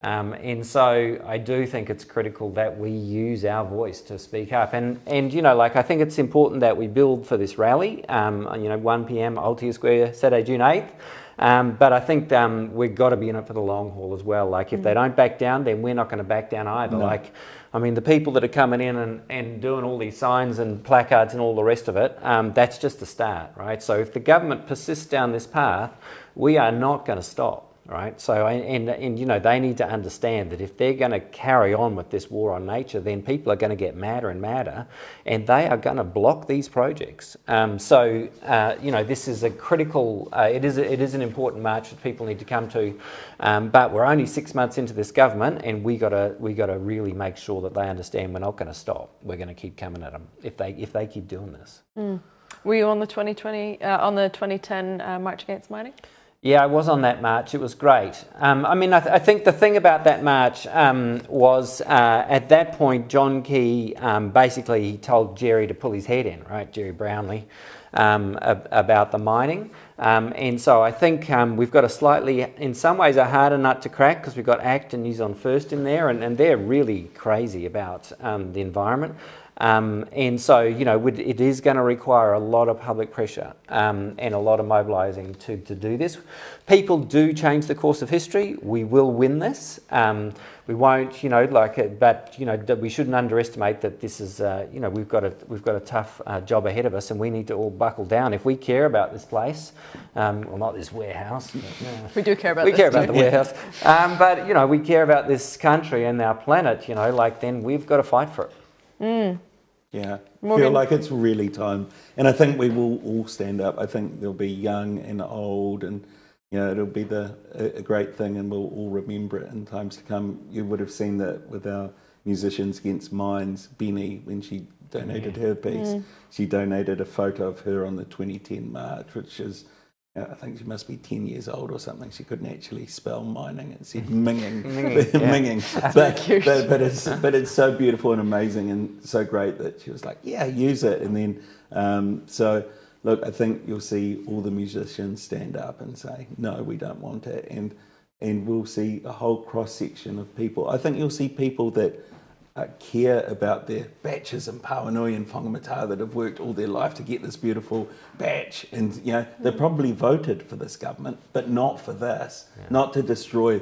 Speaker 2: And so I do think it's critical that we use our voice to speak up. And I think it's important that we build for this rally, 1 p.m. Aotearoa Square, Saturday, June 8th. But I think we've got to be in it for the long haul as well. Like, if they don't back down, then we're not going to back down either. No. The people that are coming in and doing all these signs and placards and all the rest of it, that's just the start, right? So if the government persists down this path, we are not going to stop. Right, so they need to understand that if they're going to carry on with this war on nature, then people are going to get madder and madder, and they are going to block these projects. This is a critical. It is an important march that people need to come to, but we're only 6 months into this government, and we got to really make sure that they understand we're not going to stop. We're going to keep coming at them if they keep doing this.
Speaker 1: Were you on the 2010 March Against Mining?
Speaker 2: Yeah, I was on that march. It was great. I think the thing about that march was at that point, John Key basically he told Jerry to pull his head in, right, Jerry Brownlee, about the mining. And so I think we've got in some ways, a harder nut to crack, because we've got ACT and News on First in there, and they're really crazy about the environment. And so, it is going to require a lot of public pressure and a lot of mobilising to do this. People do change the course of history. We will win this. We won't, but we shouldn't underestimate that this is, we've got a tough job ahead of us, and we need to all buckle down. If we care about this place, well, not this warehouse. But,
Speaker 1: we do care about.
Speaker 2: We care about the warehouse, but we care about this country and our planet. Then we've got to fight for it.
Speaker 3: Yeah, feel like it's really time, and I think we will all stand up. I think there'll be young and old, and it'll be a great thing, and we'll all remember it in times to come. You would have seen that with our Musicians Against Mines, Benny, when she donated her piece. She donated a photo of her on the 2010 march, which is, I think she must be 10 years old or something. She couldn't actually spell mining. It said minging. Minging. But it's so beautiful and amazing, and so great that she was like, yeah, use it. And then, so look, I think you'll see all the musicians stand up and say, no, we don't want it. And we'll see a whole cross-section of people. I think you'll see people that care about their batches in Pauanui and Whangamata that have worked all their life to get this beautiful batch, and they probably voted for this government, but not for this, not to destroy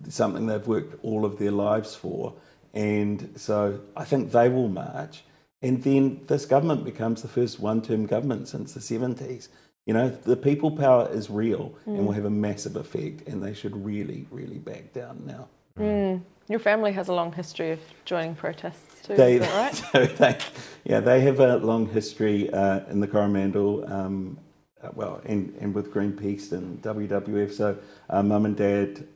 Speaker 3: something they've worked all of their lives for. And so I think they will march, and then this government becomes the first one-term government since the 70s. The people power is real and will have a massive effect, and they should really, really back down now.
Speaker 1: Your family has a long history of joining protests too, is that right?
Speaker 3: They have a long history in the Coromandel, and with Greenpeace and WWF. So Mum and Dad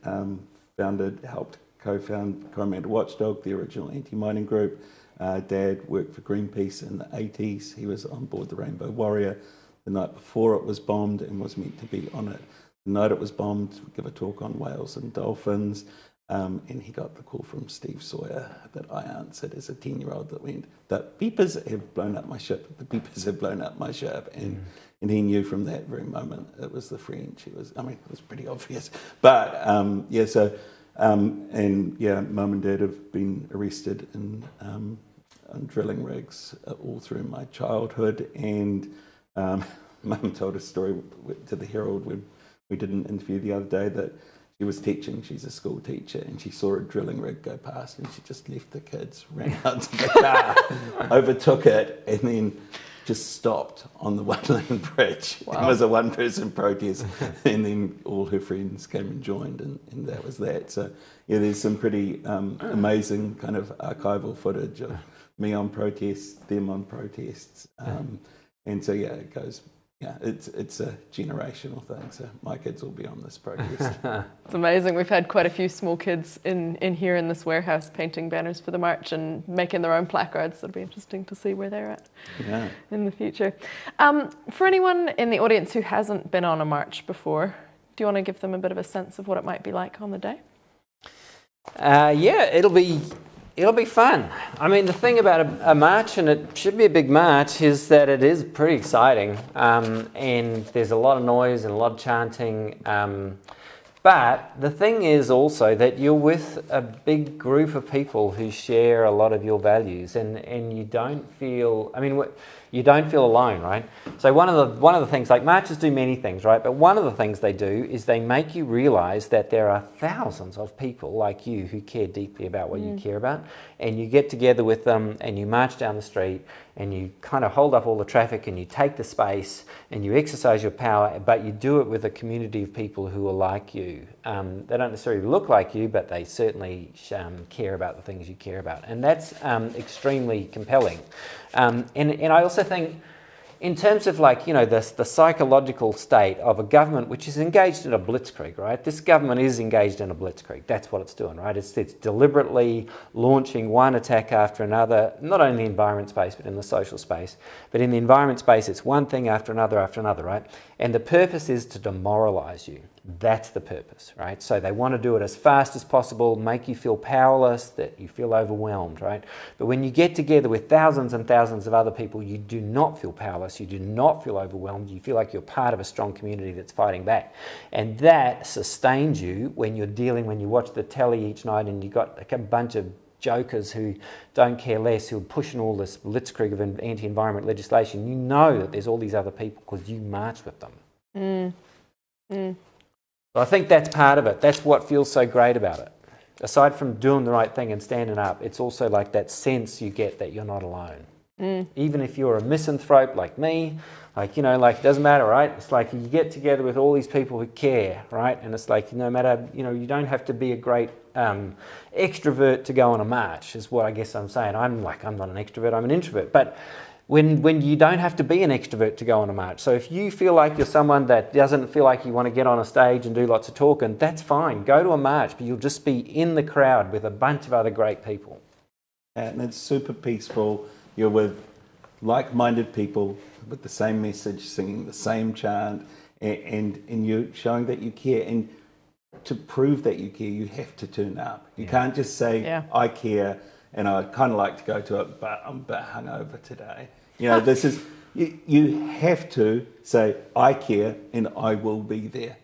Speaker 3: helped co-found Coromandel Watchdog, the original anti-mining group. Dad worked for Greenpeace in the 80s. He was on board the Rainbow Warrior the night before it was bombed and was meant to be on it. The night it was bombed, give a talk on whales and dolphins. And he got the call from Steve Sawyer that I answered as a 10-year-old that went, the beepers have blown up my ship, the beepers have blown up my ship. And he knew from that very moment it was the French. It was pretty obvious. But, Mum and Dad have been arrested on drilling rigs all through my childhood. And Mum told a story to the Herald when we did an interview the other day that she was teaching, she's a school teacher, and she saw a drilling rig go past, and she just left the kids, ran out to the car, overtook it, and then just stopped on the one-lane bridge. Wow. It was a one-person protest, and then all her friends came and joined, and that was that. So, there's some pretty amazing kind of archival footage of me on protests, them on protests, and so, it goes... it's a generational thing, so my kids will be on this protest.
Speaker 1: It's amazing. We've had quite a few small kids in here in this warehouse painting banners for the march and making their own placards. It'll be interesting to see where they're at in the future. For anyone in the audience who hasn't been on a march before, Do you want to give them a bit of a sense of what it might be like on the day?
Speaker 2: Yeah, it'll be fun. I mean, the thing about a march, and it should be a big march, is that it is pretty exciting, and there's a lot of noise and a lot of chanting. But the thing is also that you're with a big group of people who share a lot of your values, and you don't feel, you don't feel alone, right? So one of the things, like marches do many things, right? But one of the things they do is they make you realise that there are thousands of people like you who care deeply about what you care about, and you get together with them and you march down the street and you kind of hold up all the traffic and you take the space and you exercise your power, but you do it with a community of people who are like you. They don't necessarily look like you, but they certainly care about the things you care about. And that's extremely compelling. And I also think, in terms of the psychological state of a government which is engaged in a blitzkrieg, right? This government is engaged in a blitzkrieg. That's what it's doing, right? It's deliberately launching one attack after another, not only in the environment space, but in the social space. But in the environment space, it's one thing after another, right? And the purpose is to demoralise you. That's the purpose, right? So they want to do it as fast as possible, make you feel powerless, that you feel overwhelmed, right? But when you get together with thousands and thousands of other people, you do not feel powerless, you do not feel overwhelmed, you feel like you're part of a strong community that's fighting back. And that sustains you when you watch the telly each night and you've got like a bunch of jokers who don't care less, who are pushing all this blitzkrieg of anti-environment legislation. You know that there's all these other people because you march with them. So I think that's part of it. That's what feels so great about it. Aside from doing the right thing and standing up, it's also like that sense you get that you're not alone. Even if you're a misanthrope like me, it doesn't matter, right? It's like you get together with all these people who care, right? And it's like, no matter, you don't have to be a great extrovert to go on a march, is what I guess I'm saying. I'm not an extrovert, I'm an introvert. But when you don't have to be an extrovert to go on a march. So if you feel like you're someone that doesn't feel like you want to get on a stage and do lots of talking, that's fine. Go to a march, but you'll just be in the crowd with a bunch of other great people.
Speaker 3: And it's super peaceful. You're with like-minded people with the same message, singing the same chant, and you're showing that you care. And to prove that you care, you have to turn up. You can't just say, I care, and I'd kind of like to go to it, but I'm a bit hungover today. This is, you have to say, I care and I will be there.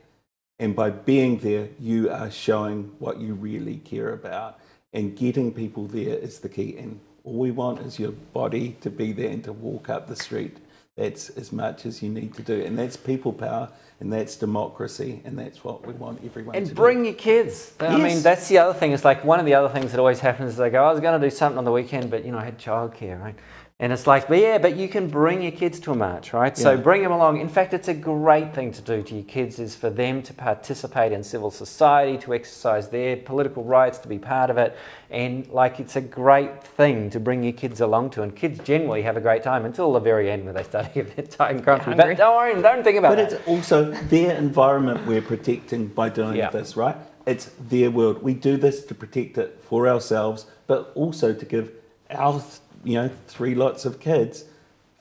Speaker 3: And by being there, you are showing what you really care about. And getting people there is the key. And all we want is your body to be there and to walk up the street. That's as much as you need to do. And that's people power, and that's democracy, and that's what we want everyone to do.
Speaker 2: And bring your kids. I mean, that's the other thing. It's like one of the other things that always happens is they go, I was going to do something on the weekend, but, I had childcare, right? And it's like, but you can bring your kids to a march, right? So bring them along. In fact, it's a great thing to do to your kids, is for them to participate in civil society, to exercise their political rights, to be part of it. And it's a great thing to bring your kids along to. And kids generally have a great time until the very end where they start to get tired and grumpy. But don't worry, don't think about it.
Speaker 3: But it's also their environment we're protecting by doing this, right? It's their world. We do this to protect it for ourselves, but also to give our 3 lots of kids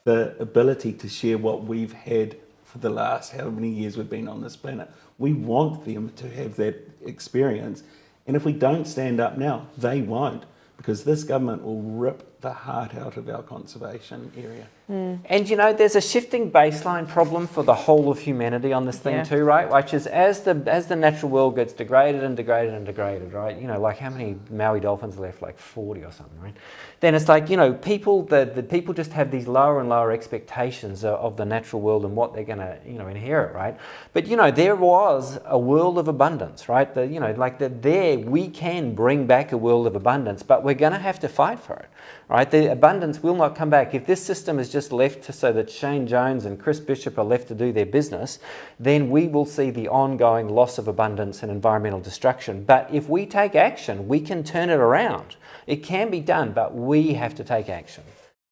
Speaker 3: the ability to share what we've had for the last how many years we've been on this planet. We want them to have that experience. And if we don't stand up now, they won't, because this government will rip the heart out of our conservation area.
Speaker 2: And there's a shifting baseline problem for the whole of humanity on this thing too, right? Which is as the natural world gets degraded and degraded and degraded, right? Like how many Maui dolphins are left? Like 40 or something, right? Then it's like, people the people just have these lower and lower expectations of the natural world and what they're going to, inherit, right? But there was a world of abundance, right? There we can bring back a world of abundance, but we're going to have to fight for it. Right? The abundance will not come back. If this system is just left so that Shane Jones and Chris Bishop are left to do their business, then we will see the ongoing loss of abundance and environmental destruction. But if we take action, we can turn it around. It can be done, but we have to take action.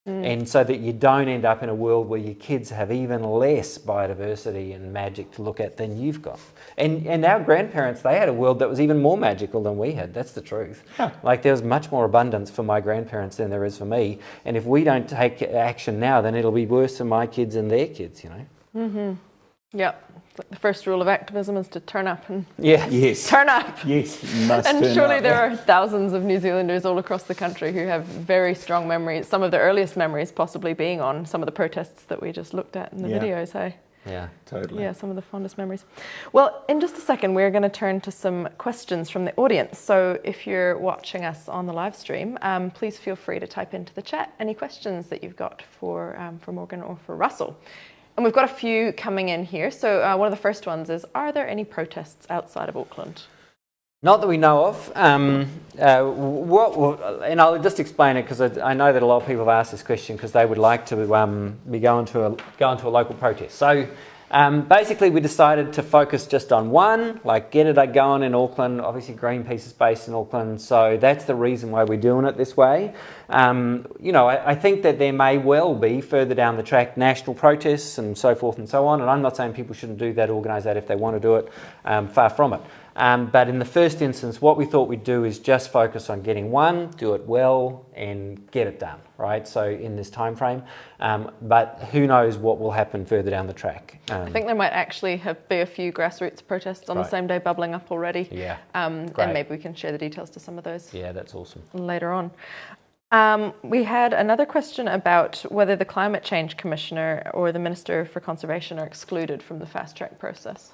Speaker 2: And so that you don't end up in a world where your kids have even less biodiversity and magic to look at than you've got. And our grandparents, they had a world that was even more magical than we had. That's the truth. There was much more abundance for my grandparents than there is for me. And if we don't take action now, then it'll be worse for my kids and their kids,
Speaker 1: Yeah. The first rule of activism is to turn up and
Speaker 3: Yes.
Speaker 1: turn up.
Speaker 3: Yes, you must
Speaker 1: And
Speaker 3: turn
Speaker 1: surely
Speaker 3: up.
Speaker 1: there are thousands of New Zealanders all across the country who have very strong memories, some of the earliest memories possibly being on some of the protests that we just looked at in the videos, hey?
Speaker 2: Yeah.
Speaker 3: Totally.
Speaker 1: Yeah, some of the fondest memories. Well, in just a second, we're going to turn to some questions from the audience. So if you're watching us on the live stream, please feel free to type into the chat any questions that you've got for Morgan or for Russell. And we've got a few coming in here. So one of the first ones is, are there any protests outside of Auckland?
Speaker 2: Not that we know of. And I'll just explain it because I know that a lot of people have asked this question because they would like to be going to a local protest. So basically we decided to focus just on one, like get it going in Auckland. Obviously Greenpeace is based in Auckland, so that's the reason why we're doing it this way. I think that there may well be further down the track national protests and so forth and so on, and I'm not saying people shouldn't do that, organise that if they want to do it, far from it. But in the first instance, what we thought we'd do is just focus on getting one, do it well, and get it done, right? So in this time frame, but who knows what will happen further down the track.
Speaker 1: I think there might actually be a few grassroots protests on the same day bubbling up already.
Speaker 2: Yeah,
Speaker 1: and maybe we can share the details to some of those.
Speaker 2: Yeah, that's awesome.
Speaker 1: Later on. We had another question about whether the Climate Change Commissioner or the Minister for Conservation are excluded from the fast track process.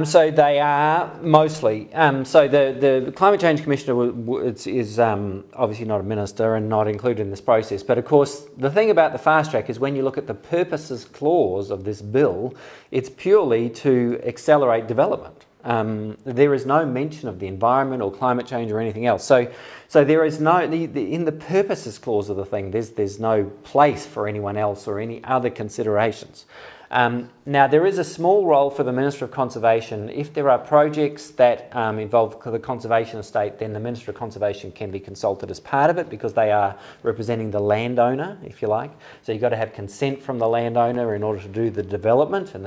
Speaker 2: So they are mostly. So the Climate Change Commissioner is obviously not a minister and not included in this process. But of course, the thing about the fast track is when you look at the purposes clause of this bill, it's purely to accelerate development. There is no mention of the environment or climate change or anything else. So there is no in the purposes clause of the thing. There's no place for anyone else or any other considerations. Now, there is a small role for the Minister of Conservation. If there are projects that involve the conservation estate, then the Minister of Conservation can be consulted as part of it because they are representing the landowner, if you like. So you've got to have consent from the landowner in order to do the development, and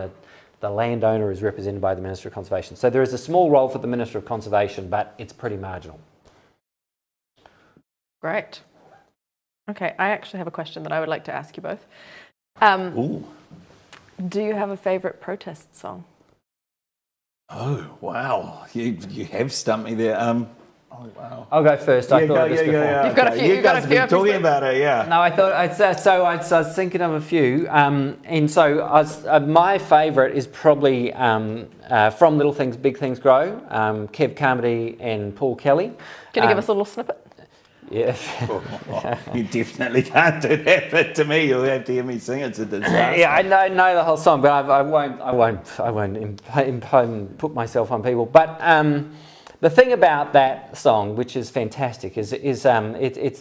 Speaker 2: the landowner is represented by the Minister of Conservation. So there is a small role for the Minister of Conservation, but it's pretty marginal.
Speaker 1: Great. Okay, I actually have a question that I would like to ask you both.
Speaker 3: Ooh.
Speaker 1: Do you have a favourite protest song?
Speaker 3: Oh, wow. You have stumped me there. Oh, wow.
Speaker 2: I'll go first. I thought of this before.
Speaker 1: You've got a few.
Speaker 3: You guys have been talking about it, yeah.
Speaker 2: No, I thought I was thinking of a few, and so my favourite is probably from Little Things Big Things Grow, Kev Carmody and Paul Kelly.
Speaker 1: Can you give us a little snippet?
Speaker 2: Yeah.
Speaker 3: You definitely can't do that, but to me, you'll have to hear me sing. It's a disaster.
Speaker 2: Yeah, I know the whole song, but I won't put myself on people. But the thing about that song, which is fantastic, is it's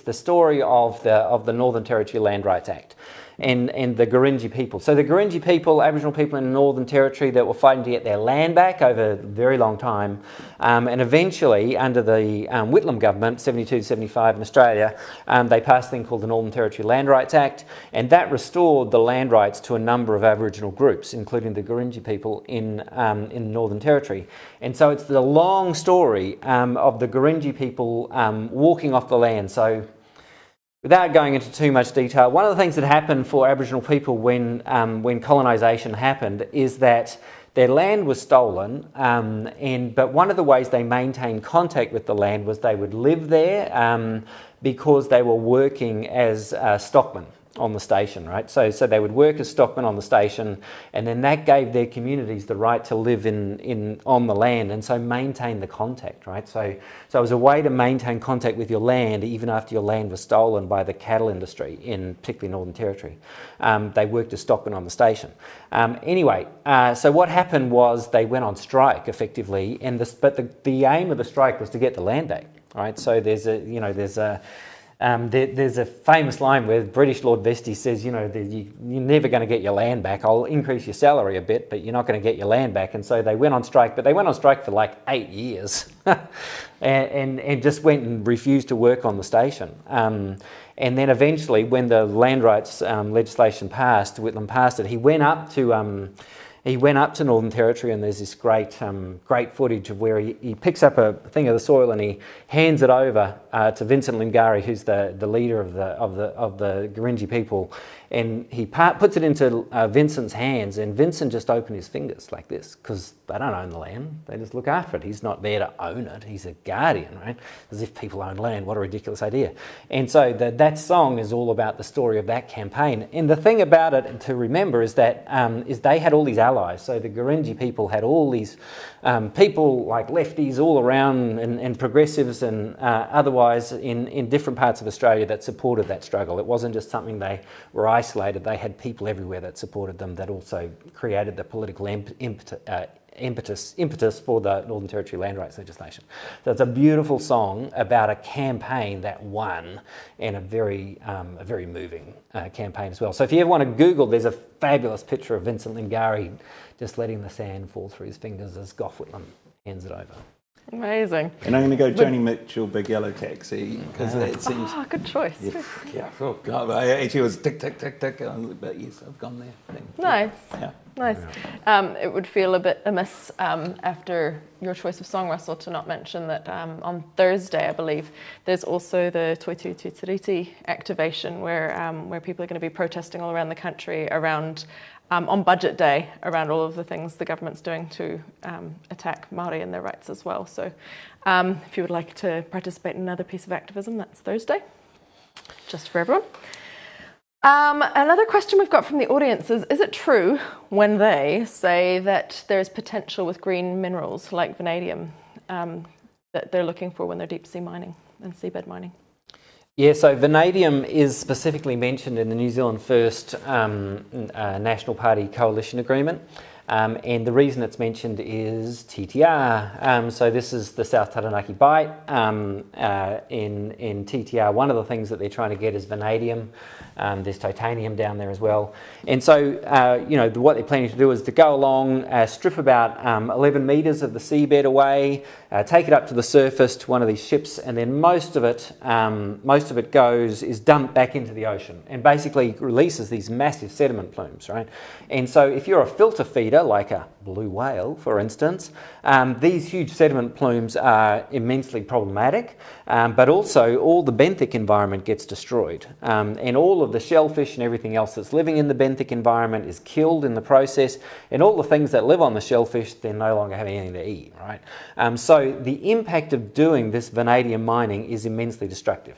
Speaker 2: the story of the Northern Territory Land Rights Act. And the Gurindji people. So the Gurindji people, Aboriginal people in the Northern Territory that were fighting to get their land back over a very long time. And eventually, under the Whitlam government, 72-75 in Australia, they passed a thing called the Northern Territory Land Rights Act. And that restored the land rights to a number of Aboriginal groups, including the Gurindji people in Northern Territory. And so it's the long story of the Gurindji people walking off the land. So without going into too much detail, one of the things that happened for Aboriginal people when colonisation happened is that their land was stolen, but one of the ways they maintained contact with the land was they would live there because they were working as stockmen on the station, right? So they would work as stockmen on the station, and then that gave their communities the right to live on the land, and so maintain the contact, right? So it was a way to maintain contact with your land even after your land was stolen by the cattle industry in particularly Northern Territory. They worked as stockmen on the station. Anyway, so what happened was they went on strike effectively, but the aim of the strike was to get the land back, right? So there's a famous line where British Lord Vestey says, you're never going to get your land back. I'll increase your salary a bit, but you're not going to get your land back. And so they went on strike, but they went on strike for like 8 years and just went and refused to work on the station. And then eventually, when the land rights legislation passed, Whitlam passed it, he went up to Northern Territory, and there's this great footage of where he picks up a thing of the soil and he hands it over to Vincent Lingari, who's the leader of the Gurindji people, And he puts it into Vincent's hands, and Vincent just opened his fingers like this, because they don't own the land, they just look after it. He's not there to own it, he's a guardian, right? As if people own land, what a ridiculous idea. And so that song is all about the story of that campaign. And the thing about it to remember is that they had all these allies. So the Gurindji people had all these people like lefties all around, and progressives and otherwise in different parts of Australia that supported that struggle. It wasn't just something they were isolated, they had people everywhere that supported them, that also created the political impetus for the Northern Territory land rights legislation. So it's a beautiful song about a campaign that won, and a very moving campaign as well. So if you ever want to Google, there's a fabulous picture of Vincent Lingari just letting the sand fall through his fingers as Gough Whitlam hands it over.
Speaker 1: Amazing.
Speaker 3: And I'm going to go Joni Mitchell, Big Yellow Taxi, because it seems...
Speaker 1: Oh, good choice.
Speaker 3: Yeah, oh God, I actually was tick, tick, tick, tick, but yes, I've gone there.
Speaker 1: Nice.
Speaker 3: Yeah.
Speaker 1: Nice. It would feel a bit amiss after your choice of song, Russell, to not mention that on Thursday, I believe, there's also the Toitū Tūtiriti activation where people are going to be protesting all around the country around on Budget Day, around all of the things the government's doing to attack Māori and their rights as well. So if you would like to participate in another piece of activism, that's Thursday, just for everyone. Another question we've got from the audience is it true when they say that there's potential with green minerals like vanadium that they're looking for when they're deep sea mining and seabed mining?
Speaker 2: Yeah, so vanadium is specifically mentioned in the New Zealand First National Party coalition agreement. And the reason it's mentioned is TTR. So this is the South Taranaki Bight. In TTR, one of the things that they're trying to get is vanadium. There's titanium down there as well. And so, what they're planning to do is to go along, strip about 11 metres of the seabed away, take it up to the surface to one of these ships, and then most of it is dumped back into the ocean and basically releases these massive sediment plumes, right? And so if you're a filter feeder, like a blue whale, for instance, these huge sediment plumes are immensely problematic, but also all the benthic environment gets destroyed. And all of the shellfish and everything else that's living in the benthic environment is killed in the process, and all the things that live on the shellfish then no longer have anything to eat, right? So the impact of doing this vanadium mining is immensely destructive.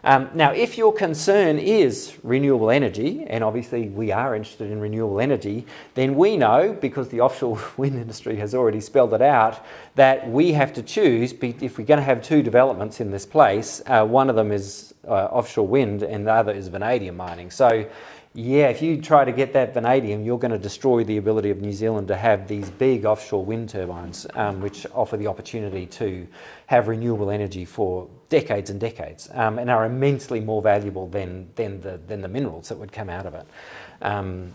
Speaker 2: Now, if your concern is renewable energy, and obviously we are interested in renewable energy, then we know, because the offshore wind industry has already spelled it out, that we have to choose, if we're going to have two developments in this place, one of them is offshore wind and the other is vanadium mining. So yeah, if you try to get that vanadium, you're going to destroy the ability of New Zealand to have these big offshore wind turbines, which offer the opportunity to have renewable energy for decades and decades, and are immensely more valuable than the minerals that would come out of it.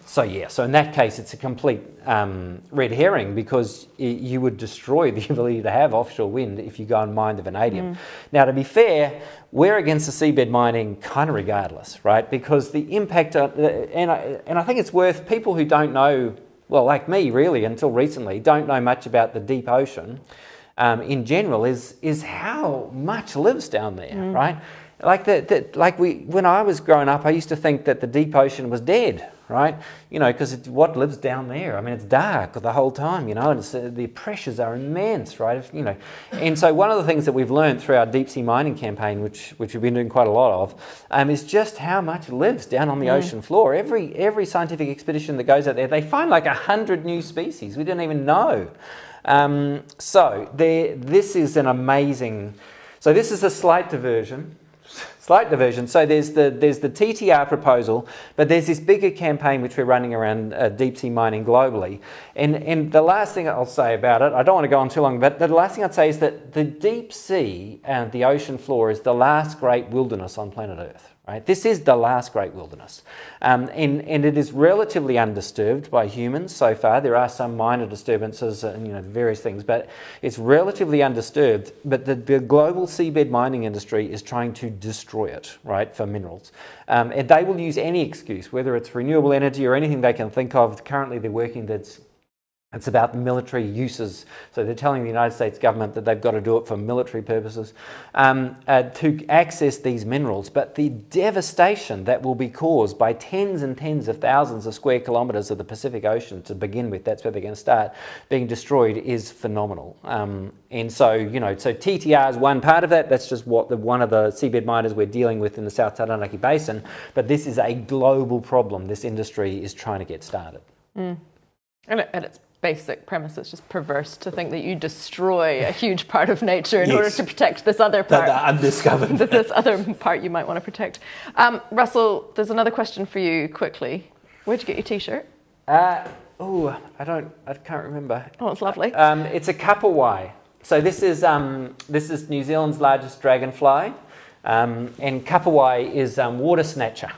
Speaker 2: So in that case, it's a complete red herring, because you would destroy the ability to have offshore wind if you go and mine the vanadium. Now, to be fair, we're against the seabed mining kind of regardless, right? Because the impact, and I think it's worth, people who don't know, well, like me really, until recently, don't know much about the deep ocean in general, is how much lives down there, right? When I was growing up, I used to think that the deep ocean was dead, right? Because what lives down there? I mean, it's dark the whole time, and the pressures are immense, right? And so one of the things that we've learned through our deep sea mining campaign, which we've been doing quite a lot of, is just how much lives down on the ocean floor. Every scientific expedition that goes out there, they find like 100 new species we didn't even know. This is an amazing. So this is a slight diversion. So there's the TTR proposal, but there's this bigger campaign which we're running around deep sea mining globally. And the last thing I'll say about it, I don't want to go on too long, but the last thing I'd say is that the deep sea and the ocean floor is the last great wilderness on planet Earth. Right? This is the last great wilderness, and it is relatively undisturbed by humans so far. There are some minor disturbances and various things, but it's relatively undisturbed. But the global seabed mining industry is trying to destroy it, right, for minerals, and they will use any excuse, whether it's renewable energy or anything they can think of. Currently, they're working that's It's about the military uses. So they're telling the United States government that they've got to do it for military purposes to access these minerals. But the devastation that will be caused by tens and tens of thousands of square kilometres of the Pacific Ocean to begin with, that's where they're going to start, being destroyed is phenomenal. And so, so TTR is one part of that. That's just what one of the seabed miners we're dealing with in the South Taranaki Basin. But this is a global problem. This industry is trying to get started.
Speaker 1: And it's basic premise, it's just perverse to think that you destroy a huge part of nature in order to protect this other part.
Speaker 3: The undiscovered.
Speaker 1: This other part you might want to protect. Russell, there's another question for you quickly. Where'd you get your t-shirt?
Speaker 2: I can't remember.
Speaker 1: Oh, it's lovely.
Speaker 2: It's a kapawai. So this is New Zealand's largest dragonfly, and kapawai is water snatcher.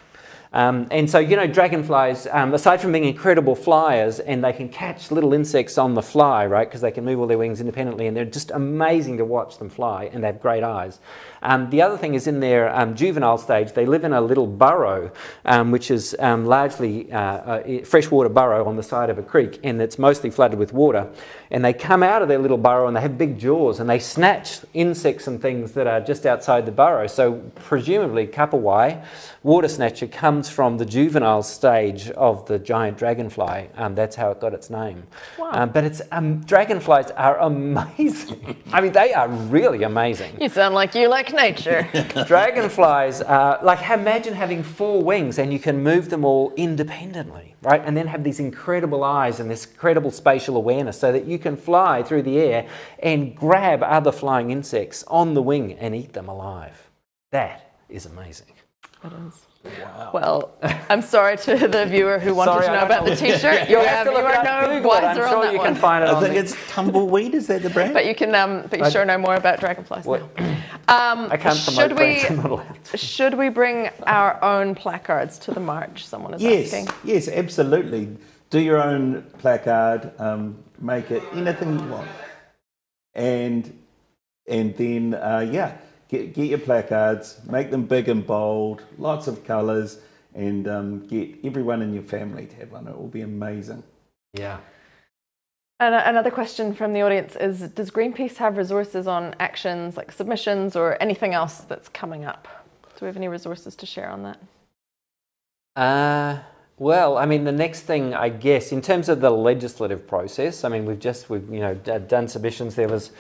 Speaker 2: And so, dragonflies, aside from being incredible flyers, and they can catch little insects on the fly, right, because they can move all their wings independently, and they're just amazing to watch them fly, and they have great eyes. The other thing is in their juvenile stage, they live in a little burrow, which is largely a freshwater burrow on the side of a creek, and it's mostly flooded with water. And they come out of their little burrow, and they have big jaws, and they snatch insects and things that are just outside the burrow. So presumably, kapawai, water snatcher, comes from the juvenile stage of the giant dragonfly. That's how it got its name.
Speaker 1: Wow.
Speaker 2: But dragonflies are amazing. I mean, they are really amazing.
Speaker 1: You sound like you like nature.
Speaker 2: Dragonflies are imagine having 4 wings and you can move them all independently, right? And then have these incredible eyes and this incredible spatial awareness so that you can fly through the air and grab other flying insects on the wing and eat them alive. That is amazing.
Speaker 1: It is.
Speaker 3: Wow.
Speaker 1: Well, I'm sorry to the viewer who wanted to know about the t-shirt. You are no wiser on that
Speaker 2: you
Speaker 1: one.
Speaker 2: can find it
Speaker 3: I
Speaker 2: on
Speaker 3: think it's Tumbleweed, is that the brand?
Speaker 1: But you can, but you sure know more about dragonflies now.
Speaker 2: I can't promote brands I'm not allowed to.
Speaker 1: Should we bring our own placards to the march? Someone is asking.
Speaker 3: Yes, absolutely. Do your own placard, make it anything you want. And then, get your placards, make them big and bold, lots of colours, and get everyone in your family to have one. It will be amazing.
Speaker 2: Yeah.
Speaker 1: And another question from the audience is, does Greenpeace have resources on actions like submissions or anything else that's coming up? Do we have any resources to share on that?
Speaker 2: Well, I mean, the next thing, I guess, in terms of the legislative process, I mean, we've done submissions. There was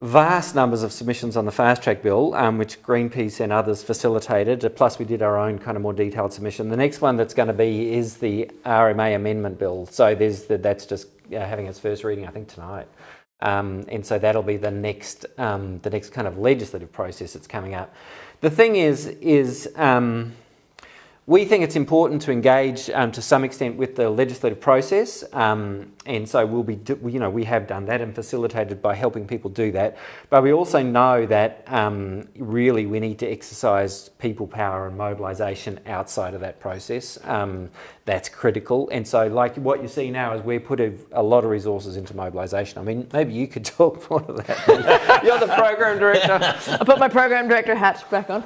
Speaker 2: vast numbers of submissions on the fast track bill, which Greenpeace and others facilitated. Plus, we did our own kind of more detailed submission. The next one that's going to be is the RMA amendment bill. So that's just having its first reading, I think, tonight. And so that'll be the next kind of legislative process that's coming up. The thing is we think it's important to engage to some extent with the legislative process, and so we have done that and facilitated by helping people do that. But we also know that really we need to exercise people power and mobilisation outside of that process. That's critical, and so like what you see now is we're putting a lot of resources into mobilisation. I mean, maybe you could talk more to that. You're the program director.
Speaker 1: I put my program director hat back on.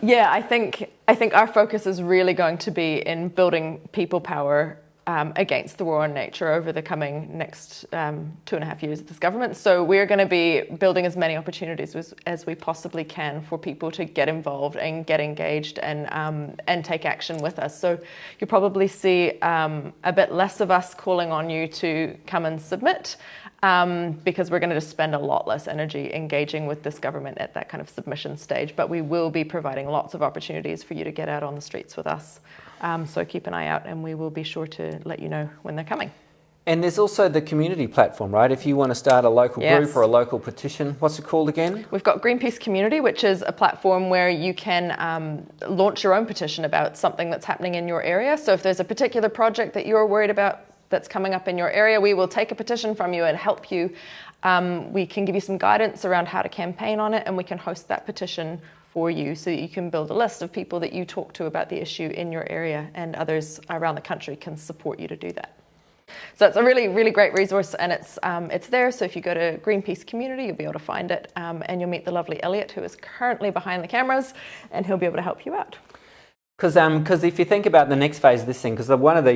Speaker 1: Yeah, I think our focus is really going to be in building people power against the war on nature over the coming next 2.5 years of this government. So we're going to be building as many opportunities as we possibly can for people to get involved and get engaged and take action with us. So you'll probably see a bit less of us calling on you to come and submit. Because we're going to just spend a lot less energy engaging with this government at that kind of submission stage. But we will be providing lots of opportunities for you to get out on the streets with us. So keep an eye out and we will be sure to let you know when they're coming.
Speaker 2: And there's also the community platform, right? If you want to start a local group or a local petition, what's it called again? We've
Speaker 1: got Greenpeace Community, which is a platform where you can launch your own petition about something that's happening in your area. So if there's a particular project that you're worried about that's coming up in your area, we will take a petition from you and help you. We can give you some guidance around how to campaign on it, and we can host that petition for you so that you can build a list of people that you talk to about the issue in your area, and others around the country can support you to do that. So it's a really, really great resource, and it's there. So if you go to Greenpeace Community, you'll be able to find it, and you'll meet the lovely Elliot, who is currently behind the cameras, and he'll be able to help you out.
Speaker 2: Because if you think about the next phase of this thing, because one of the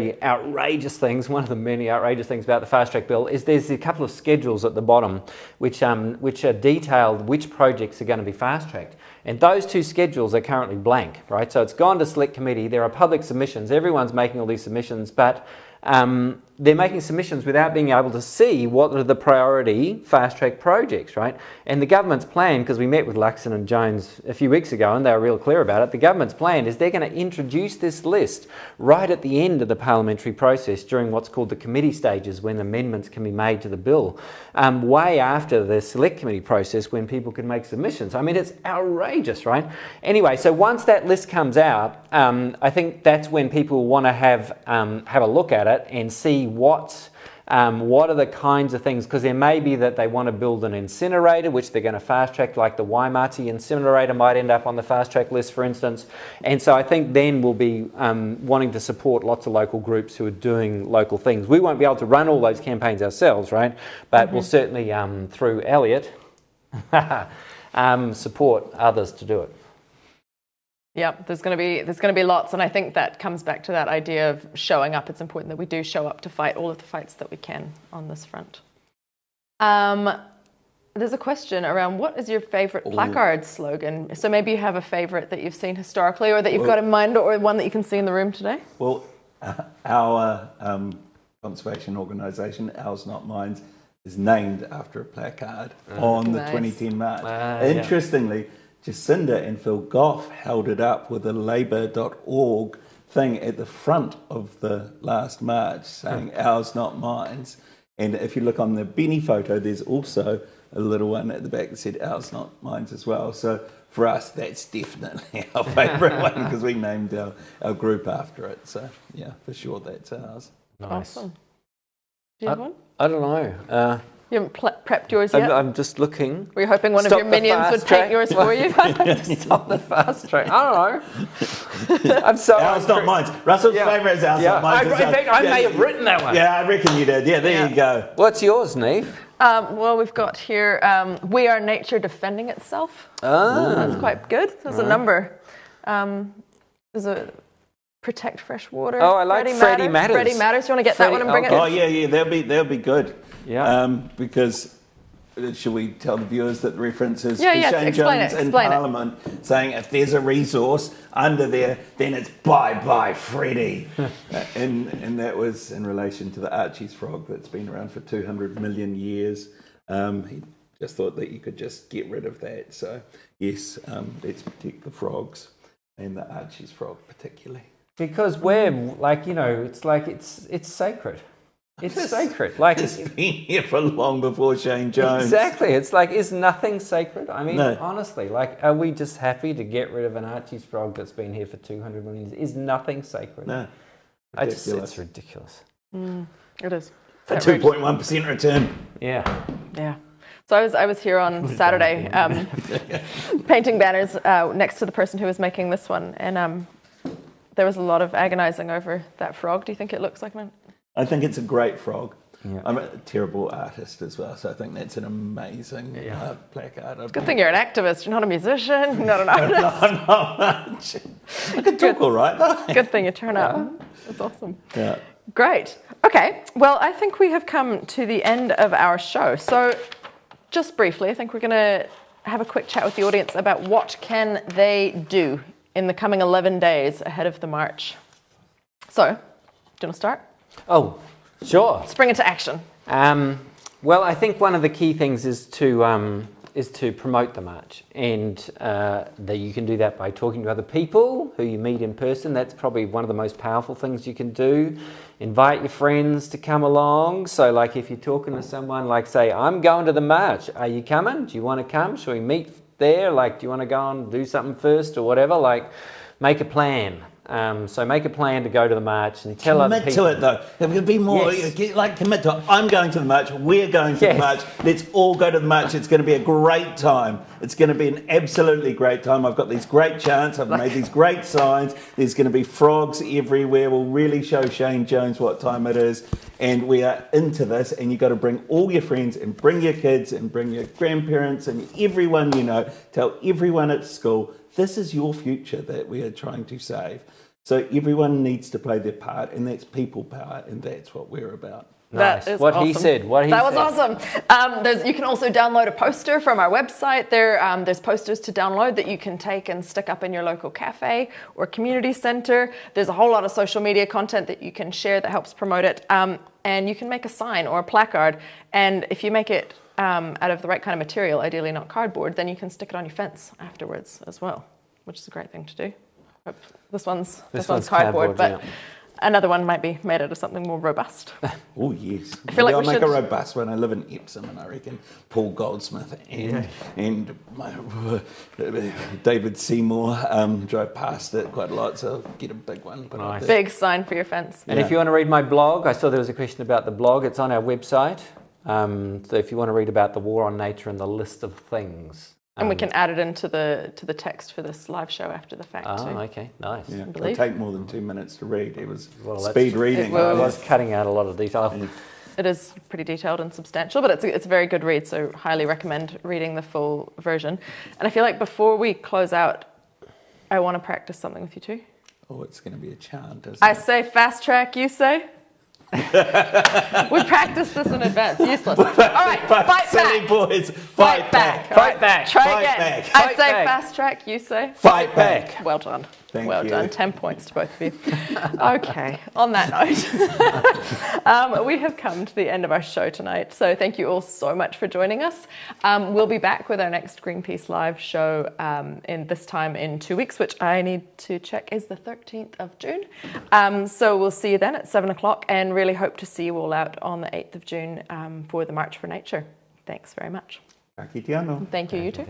Speaker 2: many outrageous things about the fast track bill is there's a couple of schedules at the bottom which are detailed which projects are going to be fast tracked. And those two schedules are currently blank, right? So it's gone to select committee. There are public submissions. Everyone's making all these submissions, but they're making submissions without being able to see what are the priority fast track projects, right? And the government's plan, because we met with Luxon and Jones a few weeks ago and they were real clear about it, the government's plan is they're going to introduce this list right at the end of the parliamentary process during what's called the committee stages when amendments can be made to the bill, way after the select committee process when people can make submissions. I mean, it's outrageous, right? Anyway, so once that list comes out, I think that's when people want to have a look at it and see what are the kinds of things, because there may be that they want to build an incinerator which they're going to fast track, like the Waimati incinerator might end up on the fast track list, for instance. And so I think then we'll be wanting to support lots of local groups who are doing local things. We won't be able to run all those campaigns ourselves, right? But we'll certainly, through Elliot, support others to do it.
Speaker 1: Yeah, there's going to be lots, and I think that comes back to that idea of showing up. It's important that we do show up to fight all of the fights that we can on this front. There's a question around what is your favourite placard slogan? So maybe you have a favourite that you've seen historically, or that you've got in mind, or one that you can see in the room today.
Speaker 3: Well, our conservation organisation, Ours Not Mines, is named after a placard on the 2010 March. Interestingly, Jacinda and Phil Goff held it up with a labour.org thing at the front of the last March saying Ours Not Mines. And if you look on the Benny photo, there's also a little one at the back that said Ours Not Mines as well. So for us, that's definitely our favourite one because we named our group after it. So yeah, for sure, that's ours.
Speaker 2: Nice.
Speaker 1: Awesome. Do you have one?
Speaker 2: I don't know.
Speaker 1: You haven't prepped yours yet?
Speaker 2: I'm just looking.
Speaker 1: Were you hoping one of your minions would paint yours for you?
Speaker 2: Stop the fast track. I don't know. I'm so
Speaker 3: Ours Not Mines. Russell's favourite is Ours Not Mines.
Speaker 2: In fact, I may have written that one.
Speaker 3: Yeah, I reckon you did. Yeah, there you go.
Speaker 2: What's yours, Neve?
Speaker 1: Well, we've got here, we are nature defending itself. That's quite good. There's a number. There's a protect fresh water.
Speaker 2: Oh, I like Freddie Matters.
Speaker 1: Freddie Matters. You want to get that one and bring it?
Speaker 3: Oh, yeah, they'll be good.
Speaker 2: Yeah.
Speaker 3: Because should we tell the viewers that the reference is
Speaker 1: Explain
Speaker 3: Jones
Speaker 1: it,
Speaker 3: in Parliament saying if there's a resource under there, then it's bye Freddie. And that was in relation to the Archie's frog that's been around for 200 million years. He just thought that you could just get rid of that. So yes, let's protect the frogs and the Archie's frog particularly.
Speaker 2: Because we're like, it's sacred. It's sacred. Like
Speaker 3: it's been here for long before Shane Jones.
Speaker 2: Exactly. It's like, is nothing sacred? I mean, honestly, like, are we just happy to get rid of an Archie's frog that's been here for 200 million years? Is nothing sacred?
Speaker 3: No.
Speaker 2: It's ridiculous.
Speaker 1: It is.
Speaker 3: A 2.1% return.
Speaker 2: Yeah.
Speaker 1: Yeah. So I was here on Saturday painting banners next to the person who was making this one, and there was a lot of agonising over that frog. Do you think it looks like one?
Speaker 3: I think it's a great frog.
Speaker 2: Yeah.
Speaker 3: I'm a terrible artist as well, so I think that's an amazing placard.
Speaker 1: Good thing you're an activist. You're not a musician. You're not an artist.
Speaker 3: I'm not. I can talk all right, though.
Speaker 1: Good thing you turn up. That's awesome.
Speaker 3: Yeah.
Speaker 1: Great. Okay. Well, I think we have come to the end of our show. So just briefly, I think we're going to have a quick chat with the audience about what can they do in the coming 11 days ahead of the march. So, do you want to start?
Speaker 2: Oh, sure.
Speaker 1: Spring into action.
Speaker 2: Well, I think one of the key things is to promote the march, and that you can do that by talking to other people who you meet in person. That's probably one of the most powerful things you can do. Invite your friends to come along. So, like, if you're talking to someone, like, say, I'm going to the march. Are you coming? Do you want to come? Shall we meet there? Like, do you want to go and do something first or whatever? Like, make a plan. So make a plan to go to the march and tell other people.
Speaker 3: Commit to it, though. It would be more commit to it. I'm going to the march. We're going to the march. Let's all go to the march. It's going to be a great time. It's going to be an absolutely great time. I've got these great chants. I've made these great signs. There's going to be frogs everywhere. We'll really show Shane Jones what time it is. And we are into this. And you've got to bring all your friends and bring your kids and bring your grandparents and everyone you know. Tell everyone at school. this is your future that we are trying to save. So everyone needs to play their part, and that's people power, and that's what we're about.
Speaker 2: Nice.
Speaker 1: That is
Speaker 2: What
Speaker 1: awesome.
Speaker 2: he said. What he
Speaker 1: That
Speaker 2: said.
Speaker 1: was awesome. You can also download a poster from our website. There's posters to download that you can take and stick up in your local cafe or community centre. There's a whole lot of social media content that you can share that helps promote it. And you can make a sign or a placard. And if you make it out of the right kind of material, ideally not cardboard, then you can stick it on your fence afterwards as well, which is a great thing to do. This one's cardboard, but
Speaker 2: yeah.
Speaker 1: another one might be made out of something more robust.
Speaker 3: Oh, yes.
Speaker 1: I feel like
Speaker 3: I'll
Speaker 1: we
Speaker 3: make
Speaker 1: should-
Speaker 3: a robust one. I live in Epsom, and I reckon Paul Goldsmith and David Seymour drove past it quite a lot, so I'll get a big one. But
Speaker 2: Nice.
Speaker 1: Big sign for your fence.
Speaker 2: And if you want to read my blog, I saw there was a question about the blog. It's on our website. So if you want to read about the war on nature and the list of things.
Speaker 1: And we can add it into the text for this live show after the fact too.
Speaker 2: Oh, okay, nice.
Speaker 3: Yeah, it'll
Speaker 1: believe.
Speaker 3: take more than 2 minutes to read. It was
Speaker 2: Well, that's
Speaker 3: speed
Speaker 2: true.
Speaker 3: reading.
Speaker 1: It will.
Speaker 2: I was cutting out a lot of detail.
Speaker 1: It is pretty detailed and substantial, but it's a very good read, so highly recommend reading the full version. And I feel like before we close out, I want to practice something with you too.
Speaker 3: Oh, it's going to be a chant, isn't
Speaker 1: I
Speaker 3: it?
Speaker 1: say fast track, you say? We practiced this in advance. Useless. All right, fight
Speaker 3: Silly
Speaker 1: back.
Speaker 3: boys, fight back.
Speaker 1: All right,
Speaker 2: Fight back.
Speaker 1: Try
Speaker 3: Fight
Speaker 1: again.
Speaker 3: back.
Speaker 1: I
Speaker 2: Fight
Speaker 1: say
Speaker 2: back.
Speaker 1: fast track, you say?
Speaker 3: Fight back.
Speaker 1: Well done.
Speaker 3: Thank
Speaker 1: well
Speaker 3: you.
Speaker 1: done. 10 points to both of you. Okay, on that note, we have come to the end of our show tonight. So thank you all so much for joining us. We'll be back with our next Greenpeace Live show in this time in 2 weeks, which I need to check is the 13th of June. So we'll see you then at 7 o'clock and really hope to see you all out on the 8th of June for the March for Nature. Thanks very much.
Speaker 3: Ka kite anō.
Speaker 1: Thank you, you too.